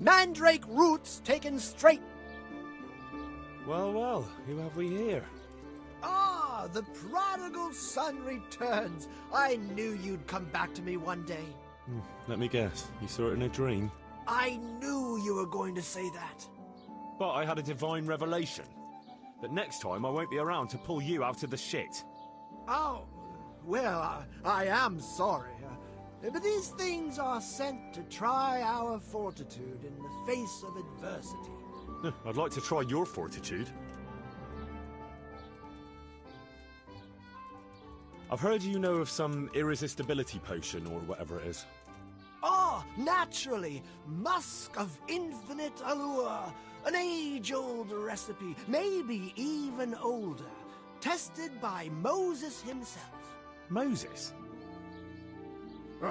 Mandrake roots taken straight. Well, well, who have we here? Ah, the prodigal son returns. I knew you'd come back to me one day. Let me guess, you saw it in a dream? I knew you were going to say that. But I had a divine revelation. That next time I won't be around to pull you out of the shit. Oh, well, I am sorry. But these things are sent to try our fortitude in the face of adversity. I'd like to try your fortitude. I've heard you know of some irresistibility potion or whatever it is. Ah, naturally! Musk of infinite allure! An age-old recipe, maybe even older. Tested by Moses himself. Moses?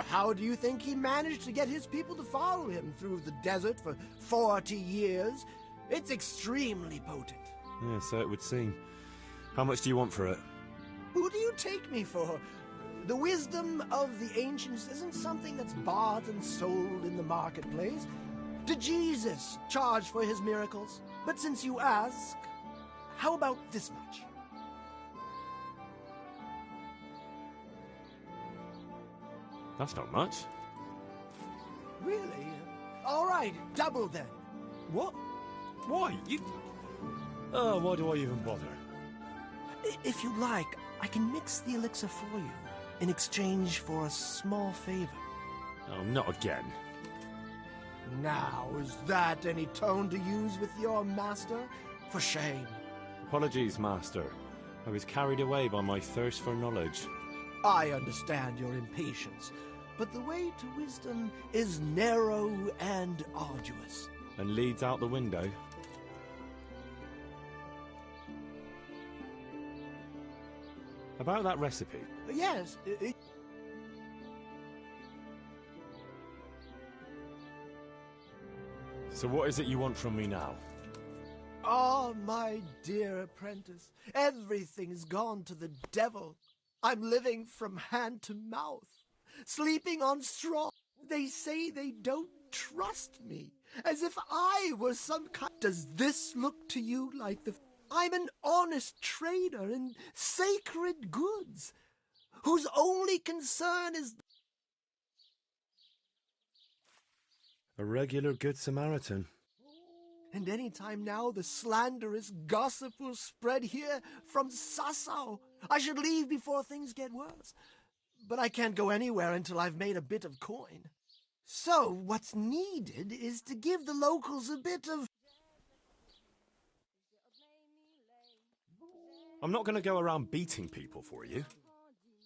How do you think he managed to get his people to follow him through the desert for 40 years? It's extremely potent. Yeah, so it would seem. How much do you want for it? Who do you take me for? The wisdom of the ancients isn't something that's bought and sold in the marketplace. Did Jesus charge for his miracles? But since you ask, how about this much? That's not much. Really? All right, double then. What? Why? You... Oh, why do I even bother? If you like, I can mix the elixir for you in exchange for a small favor. Oh, not again. Now, is that any tone to use with your master? For shame. Apologies, Master. I was carried away by my thirst for knowledge. I understand your impatience, but the way to wisdom is narrow and arduous. And leads out the window. About that recipe. Yes. So what is it you want from me now? Oh, my dear apprentice, everything's gone to the devil. I'm living from hand to mouth, sleeping on straw. They say they don't trust me, as if I were some kind... Does this look to you like the... I'm an honest trader in sacred goods, whose only concern is... A regular good Samaritan. And any time now the slanderous gossip will spread here from Sasau. I should leave before things get worse. But I can't go anywhere until I've made a bit of coin. So what's needed is to give the locals a bit of... I'm not going to go around beating people for you.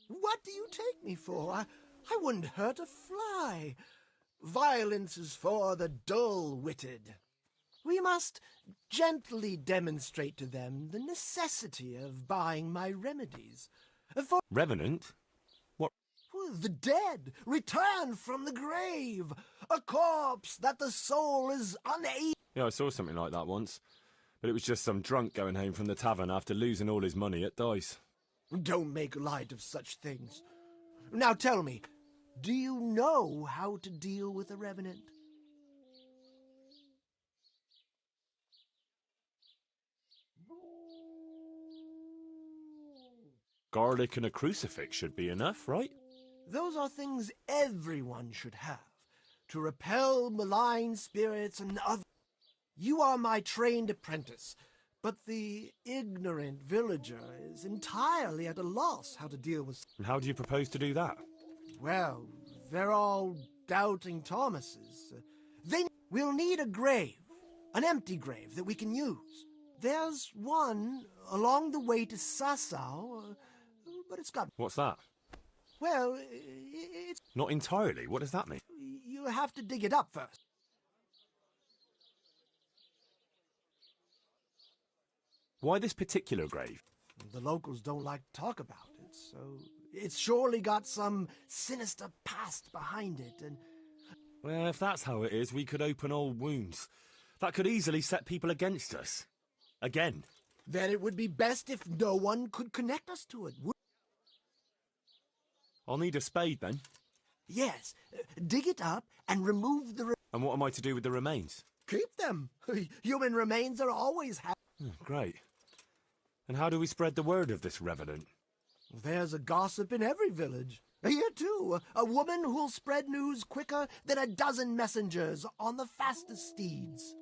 What do you take me for? I wouldn't hurt a fly. Violence is for the dull-witted. We must gently demonstrate to them the necessity of buying my remedies. For Revenant? What? The dead return from the grave. A corpse that the soul is unable... Yeah, I saw something like that once. But it was just some drunk going home from the tavern after losing all his money at dice. Don't make light of such things. Now tell me, do you know how to deal with a revenant? Garlic and a crucifix should be enough, right? Those are things everyone should have, to repel malign spirits and other... You are my trained apprentice, but the ignorant villager is entirely at a loss how to deal with... And how do you propose to do that? Well, they're all doubting Thomases. We'll need a grave, an empty grave that we can use. There's one along the way to Sasau, but it's got... What's that? Well, it's... Not entirely. What does that mean? You have to dig it up first. Why this particular grave? The locals don't like to talk about it, so it's surely got some sinister past behind it, and... Well, if that's how it is, we could open old wounds. That could easily set people against us. Again. Then it would be best if no one could connect us to it. I'll need a spade, then. Yes. Dig it up and remove the... And what am I to do with the remains? Keep them. Human remains are always Great. And how do we spread the word of this revenant? There's a gossip in every village. Here, too, a woman who'll spread news quicker than a dozen messengers on the fastest steeds.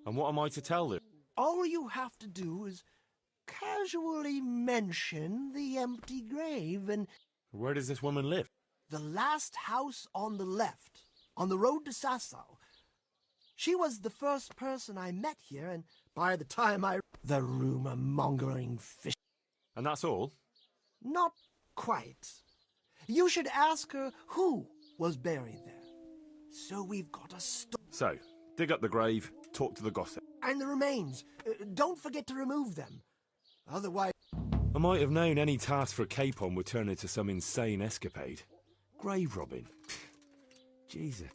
And what am I to tell them? All you have to do is casually mention the empty grave and... Where does this woman live? The last house on the left, on the road to Sasau. She was the first person I met here, and by the time the rumor-mongering fish... And that's all? Not quite. You should ask her who was buried there. So we've got a story. So, dig up the grave, talk to the gossip. And the remains. Don't forget to remove them. Otherwise... I might have known any task for Capon would turn into some insane escapade. Grave robbing. Jesus.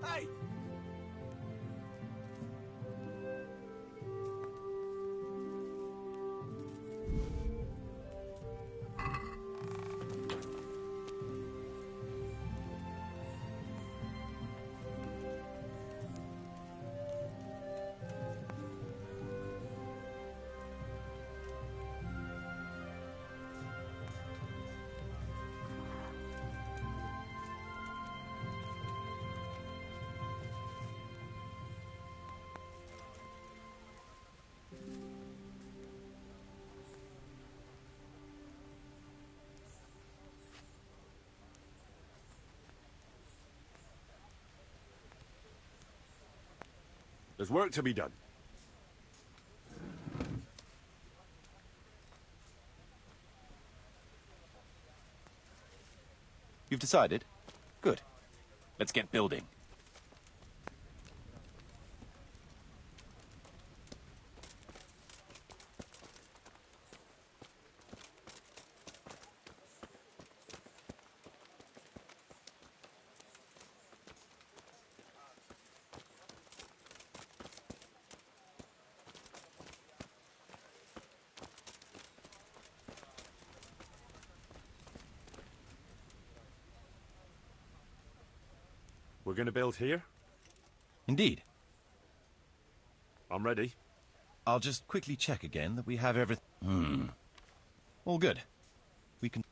Hey! There's work to be done. You've decided? Good. Let's get building. We're gonna build here? Indeed. I'm ready. I'll just quickly check again that we have everything. All good. We can...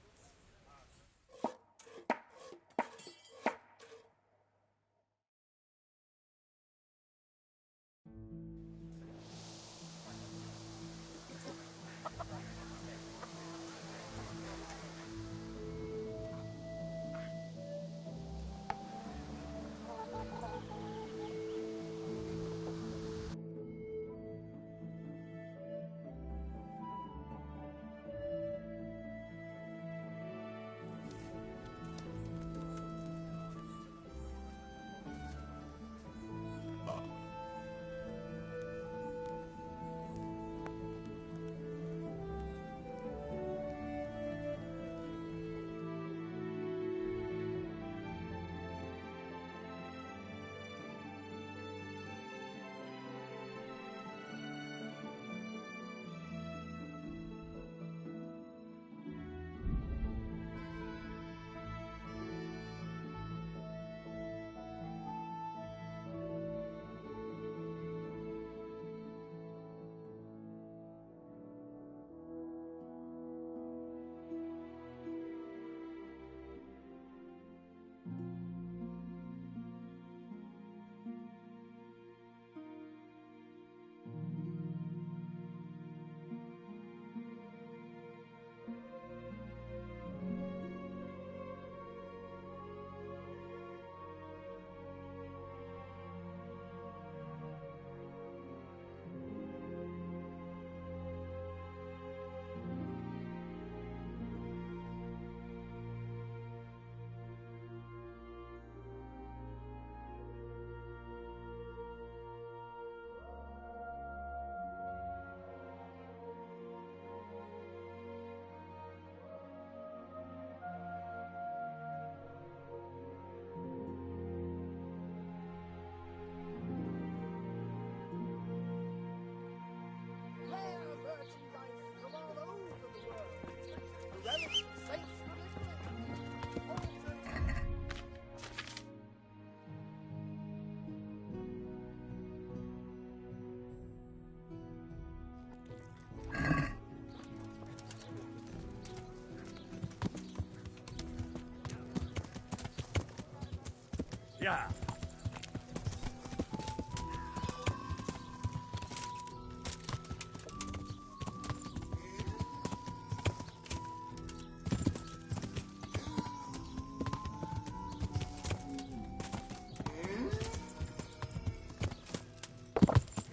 Yeah.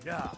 Yeah.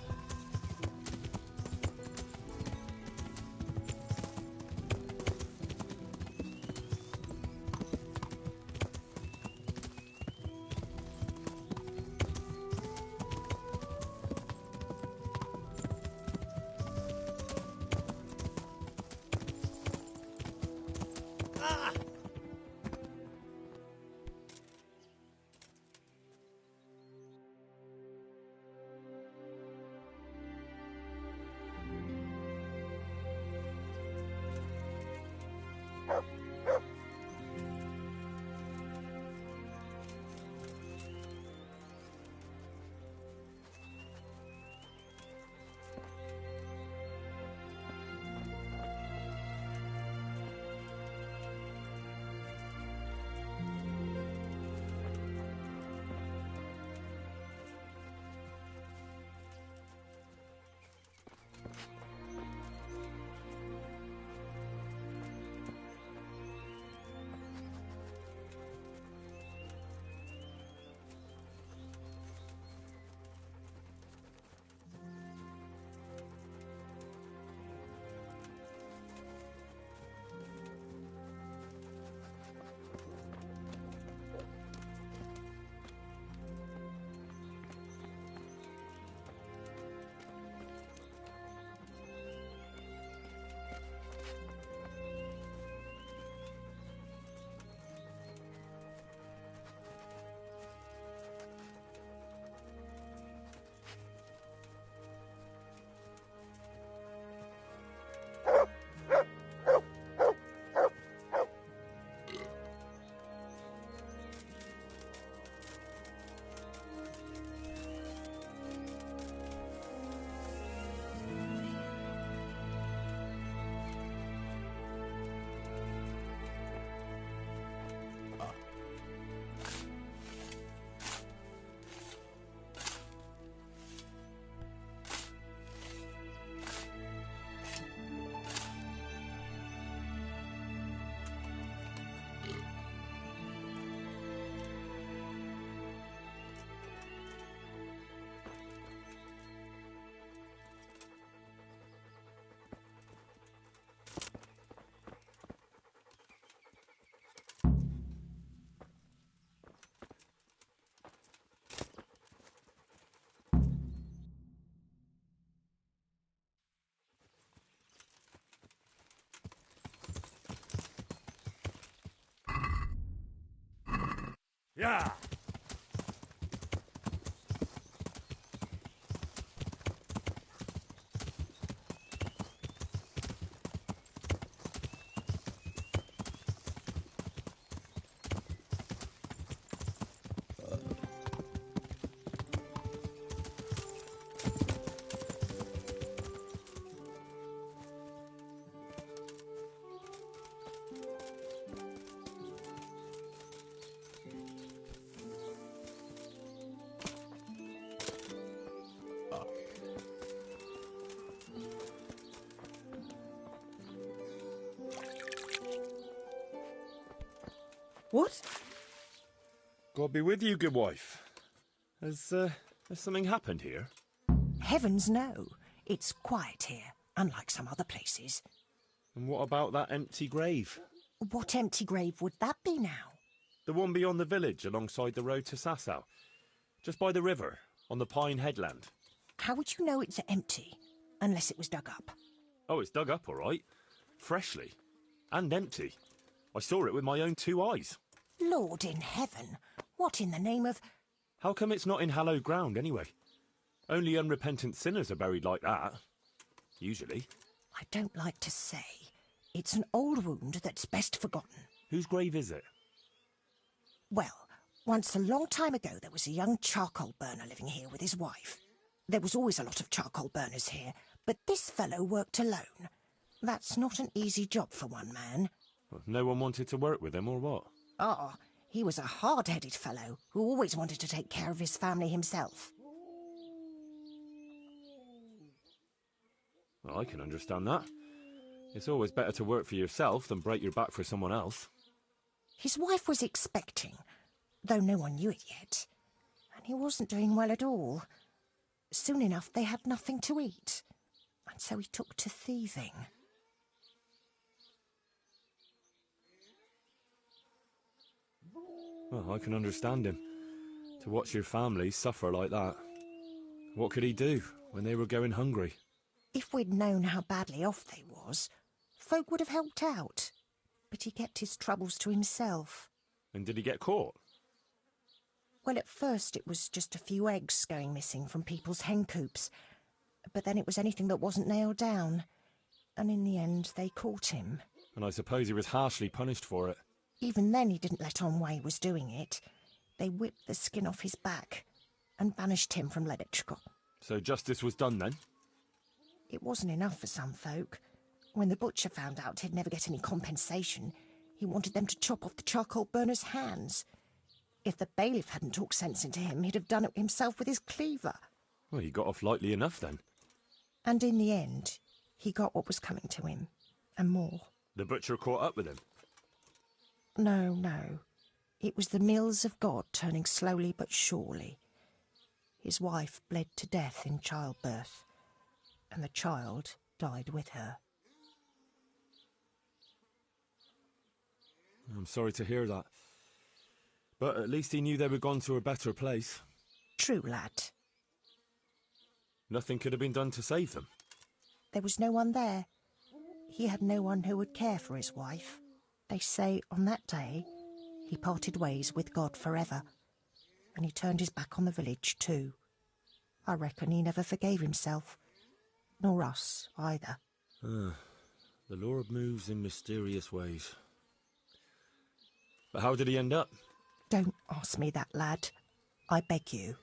Yeah! What? God be with you, good wife. Has something happened here? Heavens no. It's quiet here, unlike some other places. And what about that empty grave? What empty grave would that be now? The one beyond the village, alongside the road to Sasau. Just by the river, on the Pine Headland. How would you know it's empty, unless it was dug up? Oh, it's dug up, all right. Freshly. And empty. I saw it with my own 2 eyes. Lord in heaven, what in the name of... How come it's not in hallowed ground, anyway? Only unrepentant sinners are buried like that. Usually. I don't like to say. It's an old wound that's best forgotten. Whose grave is it? Well, once a long time ago there was a young charcoal burner living here with his wife. There was always a lot of charcoal burners here, but this fellow worked alone. That's not an easy job for one man. Well, no one wanted to work with him, or what? Ah, he was a hard-headed fellow who always wanted to take care of his family himself. Well, I can understand that. It's always better to work for yourself than break your back for someone else. His wife was expecting, though no one knew it yet. And he wasn't doing well at all. Soon enough, they had nothing to eat. And so he took to thieving. Well, I can understand him. To watch your family suffer like that. What could he do when they were going hungry? If we'd known how badly off they was, folk would have helped out. But he kept his troubles to himself. And did he get caught? Well, at first it was just a few eggs going missing from people's hen coops. But then it was anything that wasn't nailed down. And in the end, they caught him. And I suppose he was harshly punished for it. Even then he didn't let on why he was doing it. They whipped the skin off his back and banished him from Ledetchko. So justice was done then? It wasn't enough for some folk. When the butcher found out he'd never get any compensation, he wanted them to chop off the charcoal burner's hands. If the bailiff hadn't talked sense into him, he'd have done it himself with his cleaver. Well, he got off lightly enough then. And in the end, he got what was coming to him, and more. The butcher caught up with him? No, no. It was the mills of God turning slowly but surely. His wife bled to death in childbirth, and the child died with her. I'm sorry to hear that. But at least he knew they were gone to a better place. True, lad. Nothing could have been done to save them. There was no one there. He had no one who would care for his wife. They say on that day he parted ways with God forever, and he turned his back on the village too. I reckon he never forgave himself, nor us either. The Lord moves in mysterious ways. But how did he end up? Don't ask me that, lad. I beg you.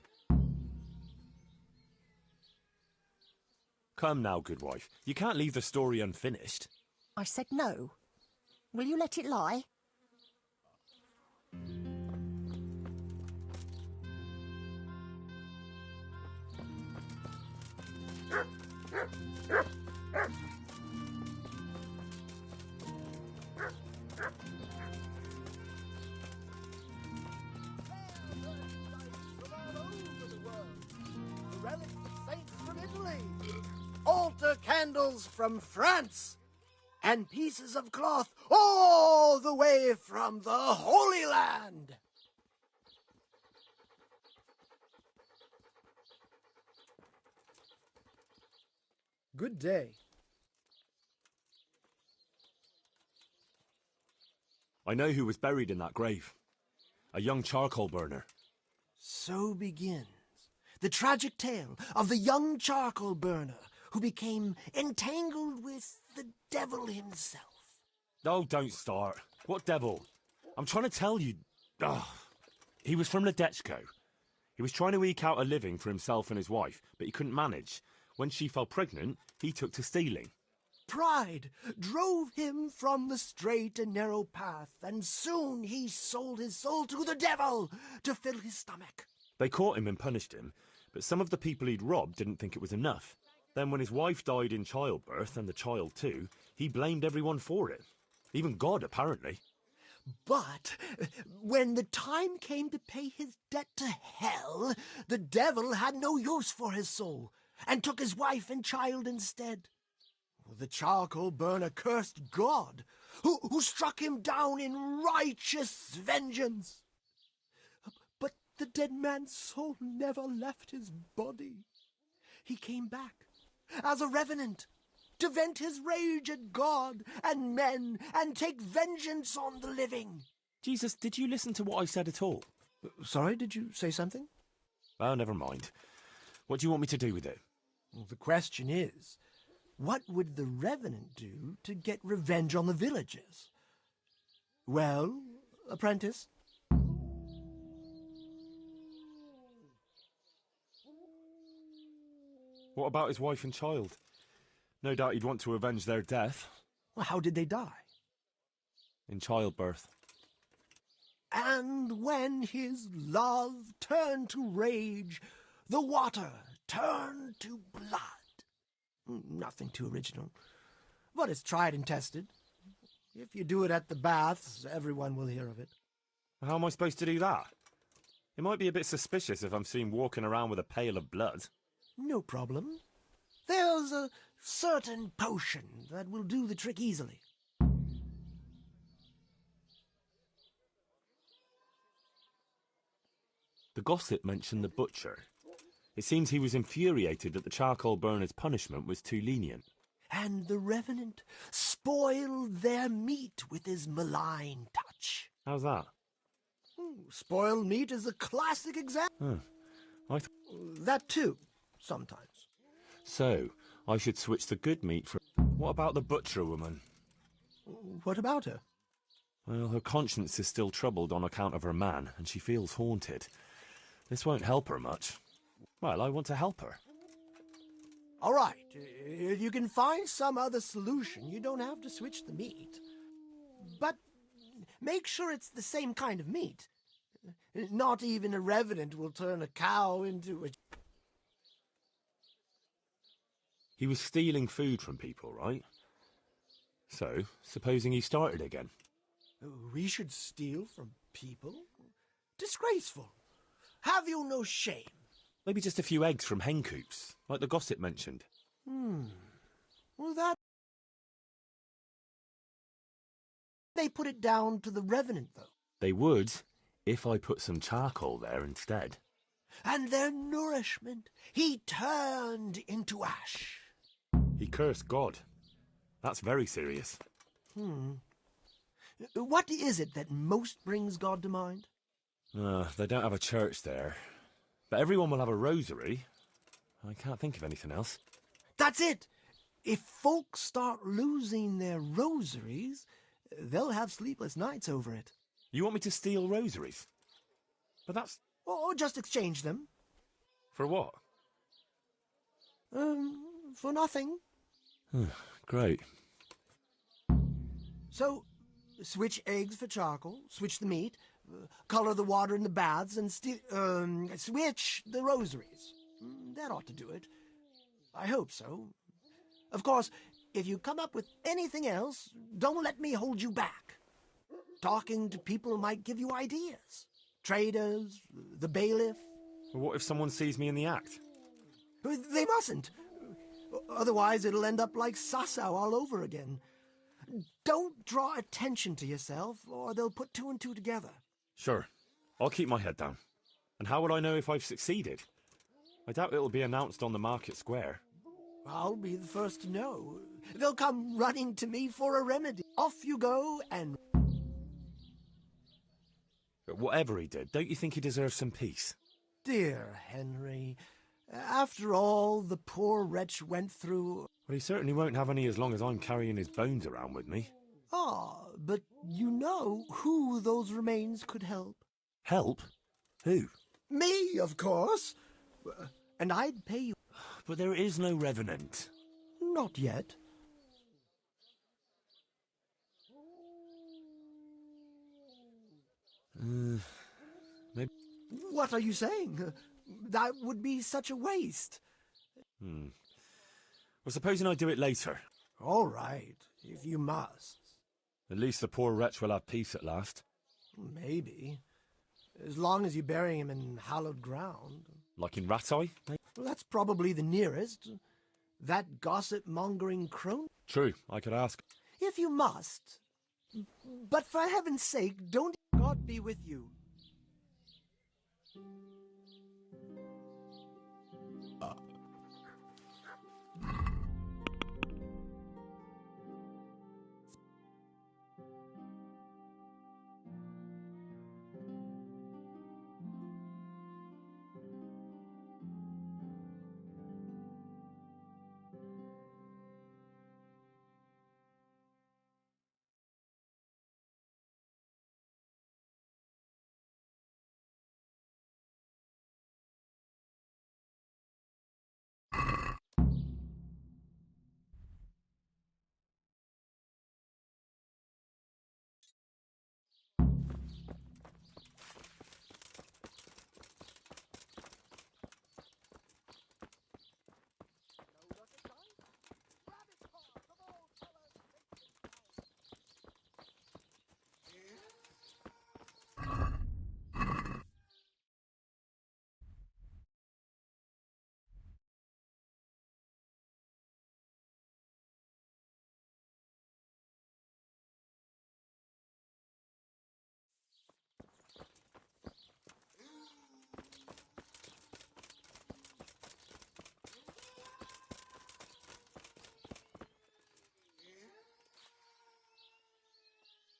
Come now, good wife. You can't leave the story unfinished. I said no. Will you let it lie? Relics of saints from Italy, altar candles from France, and pieces of cloth all the way from the Holy Land. Good day. I know who was buried in that grave. a young charcoal burner. So begins the tragic tale of the young charcoal burner who became entangled with the devil himself. Oh, don't start. What devil? I'm trying to tell you... Ugh. He was from Ledechko. He was trying to eke out a living for himself and his wife, but he couldn't manage. When she fell pregnant, he took to stealing. Pride drove him from the straight and narrow path, and soon he sold his soul to the devil to fill his stomach. They caught him and punished him, but some of the people he'd robbed didn't think it was enough. Then when his wife died in childbirth, and the child too, he blamed everyone for it. Even God, apparently. But when the time came to pay his debt to hell, the devil had no use for his soul, and took his wife and child instead. The charcoal burner cursed God, who struck him down in righteous vengeance. But the dead man's soul never left his body. He came back as a revenant, to vent his rage at God and men and take vengeance on the living. Jesus, did you listen to what I said at all? Sorry, did you say something? Oh, never mind. What do you want me to do with it? Well, the question is, what would the revenant do to get revenge on the villagers? Well, apprentice? What about his wife and child? No doubt he'd want to avenge their death. Well, how did they die? In childbirth. And when his love turned to rage, the water turned to blood. Nothing too original, but it's tried and tested. If you do it at the baths, everyone will hear of it. How am I supposed to do that? It might be a bit suspicious if I'm seen walking around with a pail of blood. No problem. There's a certain potion that will do the trick easily. The gossip mentioned the butcher. It seems he was infuriated that the charcoal burner's punishment was too lenient. And the revenant spoiled their meat with his malign touch. How's that? Spoiled meat is a classic example. That too, sometimes. So, I should switch the good meat for... What about the butcher woman? What about her? Well, her conscience is still troubled on account of her man, and she feels haunted. This won't help her much. Well, I want to help her. All right, if you can find some other solution, you don't have to switch the meat. But make sure it's the same kind of meat. Not even a revenant will turn a cow into a... He was stealing food from people, right? So, supposing he started again. We should steal from people? Disgraceful. Have you no shame? Maybe just a few eggs from hen coops, like the gossip mentioned. Well, that... They put it down to the revenant, though. They would, if I put some charcoal there instead. And their nourishment he turned into ash. He cursed God. That's very serious. What is it that most brings God to mind? They don't have a church there. But everyone will have a rosary. I can't think of anything else. That's it! If folks start losing their rosaries, they'll have sleepless nights over it. You want me to steal rosaries? But that's... Or just exchange them. For what? For nothing. Great. So, switch eggs for charcoal, switch the meat, color the water in the baths, and switch the rosaries. That ought to do it. I hope so. Of course, if you come up with anything else, don't let me hold you back. Talking to people might give you ideas. Traders, the bailiff. What if someone sees me in the act? They mustn't. Otherwise, it'll end up like Sasau all over again. Don't draw attention to yourself, or they'll put two and two together. Sure. I'll keep my head down. And how would I know if I've succeeded? I doubt it'll be announced on the market square. I'll be the first to know. They'll come running to me for a remedy. Off you go, and... But whatever he did, don't you think he deserves some peace? Dear Henry, after all the poor wretch went through... Well, he certainly won't have any as long as I'm carrying his bones around with me. Ah, but you know who those remains could help. Help? Who? Me, of course. And I'd pay you. But there is no revenant. Not yet. Maybe... What are you saying? That would be such a waste. Well, supposing I do it later. All right, if you must. At least the poor wretch will have peace at last. Maybe. As long as you bury him in hallowed ground. Like in Rattay? Well, that's probably the nearest. That gossip-mongering crone? True, I could ask. If you must. But for heaven's sake, don't... God be with you.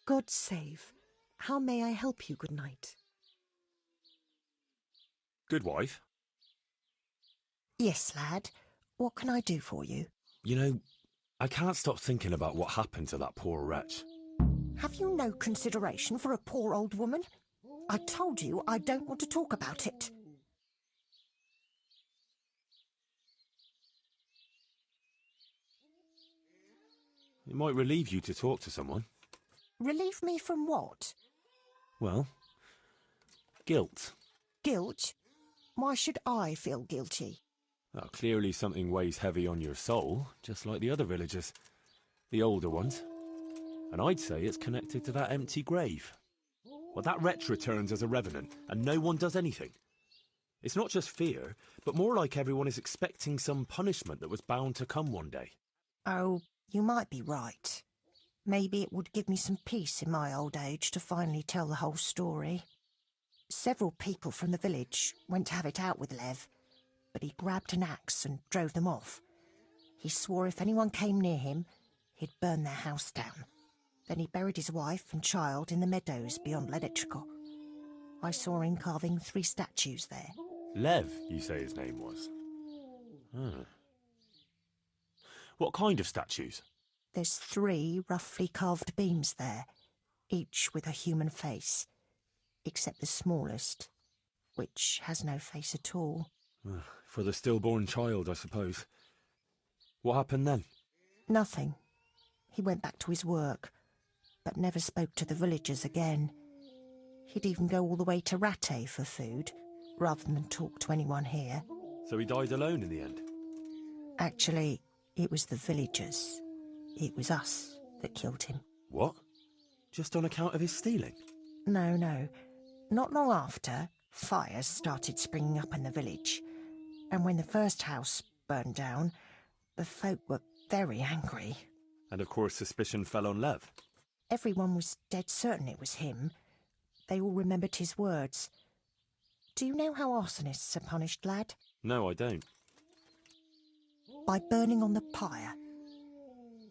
God save. How may I help you, good night? Good wife. Yes, lad. What can I do for you? You know, I can't stop thinking about what happened to that poor wretch. Have you no consideration for a poor old woman? I told you I don't want to talk about it. It might relieve you to talk to someone. Relieve me from what? Well, guilt. Guilt? Why should I feel guilty? Well, clearly something weighs heavy on your soul, just like the other villagers. The older ones. And I'd say it's connected to that empty grave. Well, that wretch returns as a revenant, and no one does anything. It's not just fear, but more like everyone is expecting some punishment that was bound to come one day. Oh, you might be right. Maybe it would give me some peace in my old age to finally tell the whole story. Several people from the village went to have it out with Lev, but he grabbed an axe and drove them off. He swore if anyone came near him, he'd burn their house down. Then he buried his wife and child in the meadows beyond Ledetchiko. I saw him carving 3 statues there. Lev, you say his name was? Huh. What kind of statues? There's 3 roughly carved beams there, each with a human face, except the smallest, which has no face at all. For the stillborn child, I suppose. What happened then? Nothing. He went back to his work, but never spoke to the villagers again. He'd even go all the way to Rattay for food, rather than talk to anyone here. So he died alone in the end? Actually, it was the villagers. It was us that killed him. What? Just on account of his stealing? No, no. Not long after, fires started springing up in the village. And when the first house burned down, the folk were very angry. And of course suspicion fell on Lev. Everyone was dead certain it was him. They all remembered his words. Do you know how arsonists are punished, lad? No, I don't. By burning on the pyre.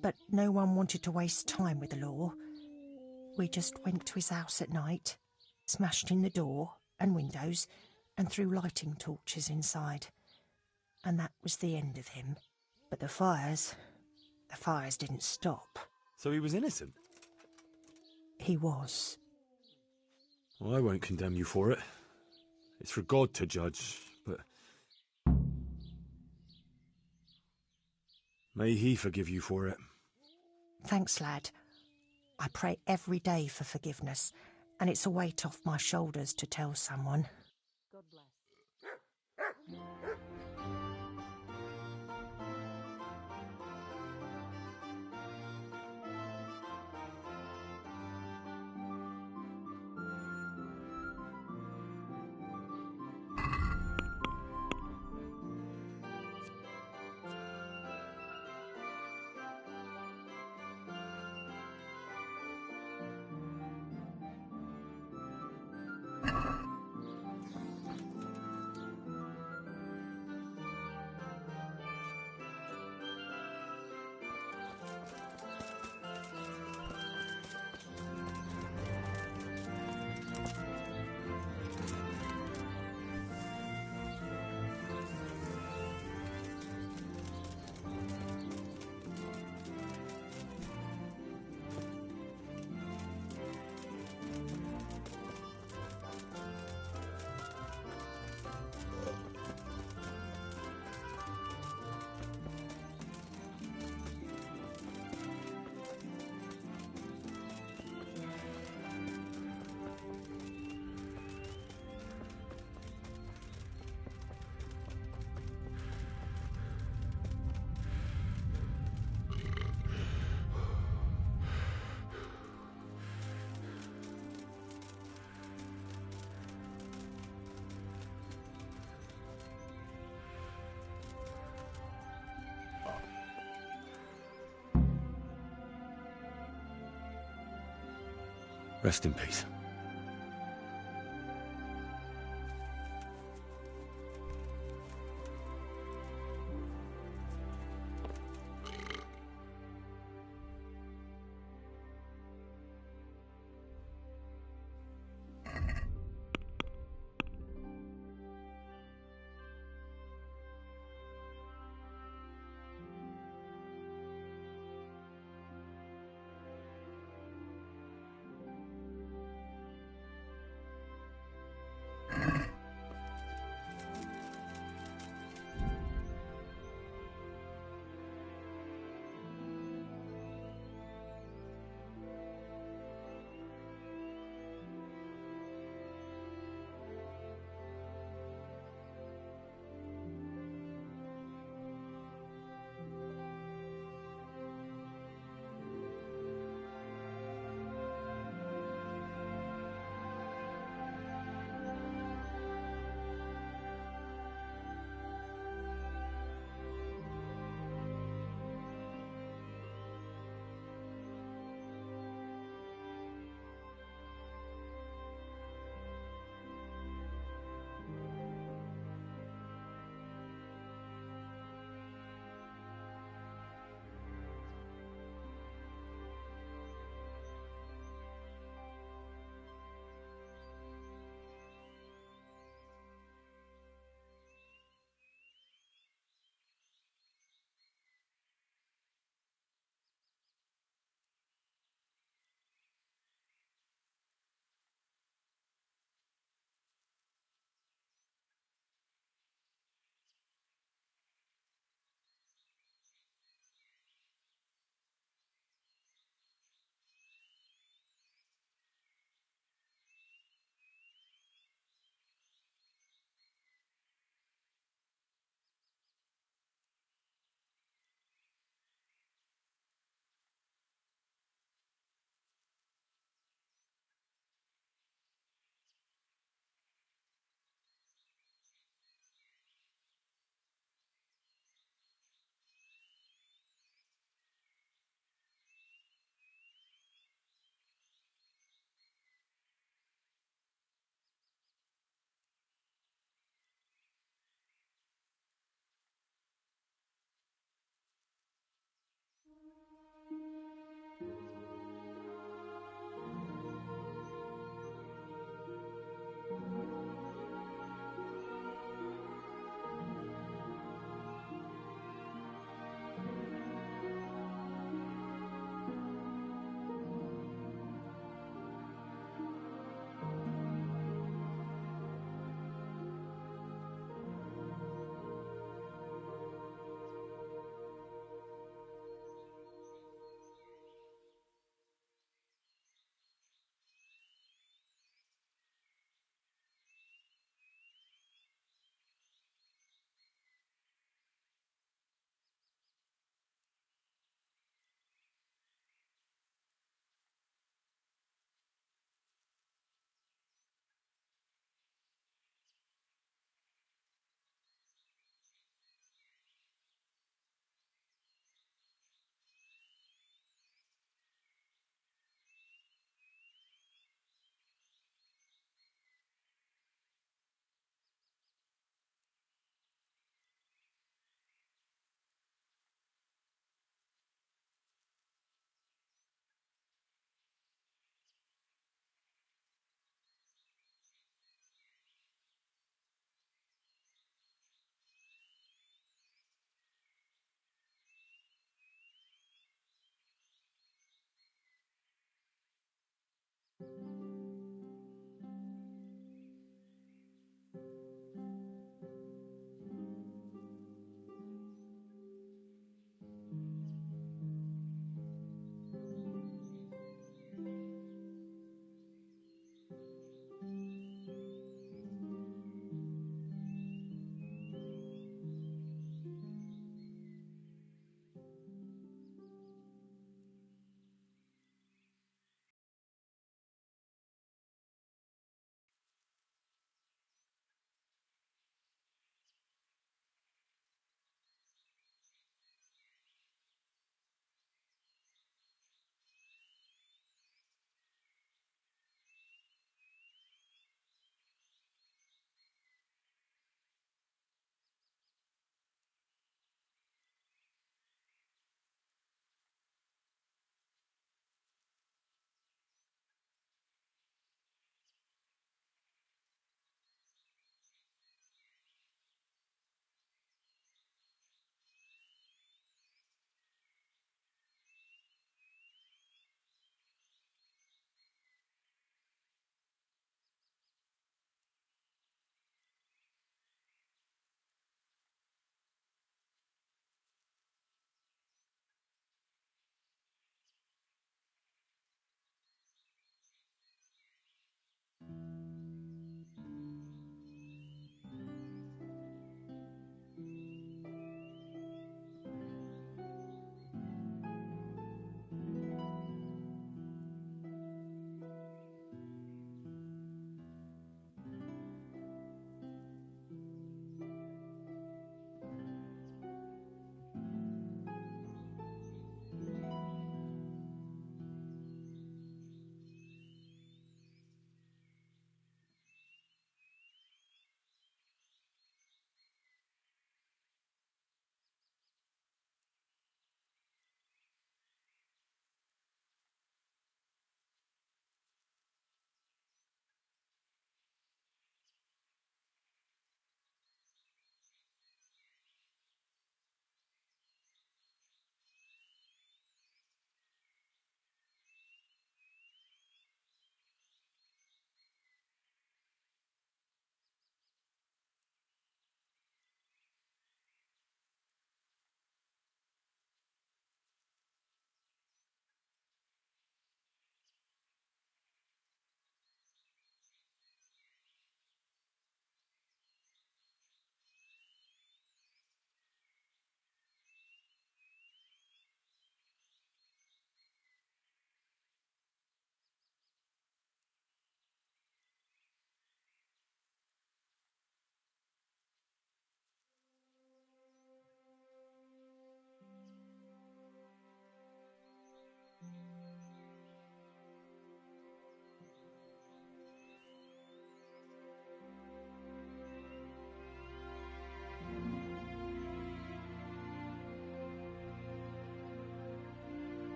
But no one wanted to waste time with the law. We just went to his house at night, smashed in the door and windows and threw lighting torches inside. And that was the end of him. But the fires didn't stop. So he was innocent? He was. Well, I won't condemn you for it. It's for God to judge, but... may he forgive you for it. Thanks, lad. I pray every day for forgiveness, and it's a weight off my shoulders to tell someone. God bless. Rest in peace.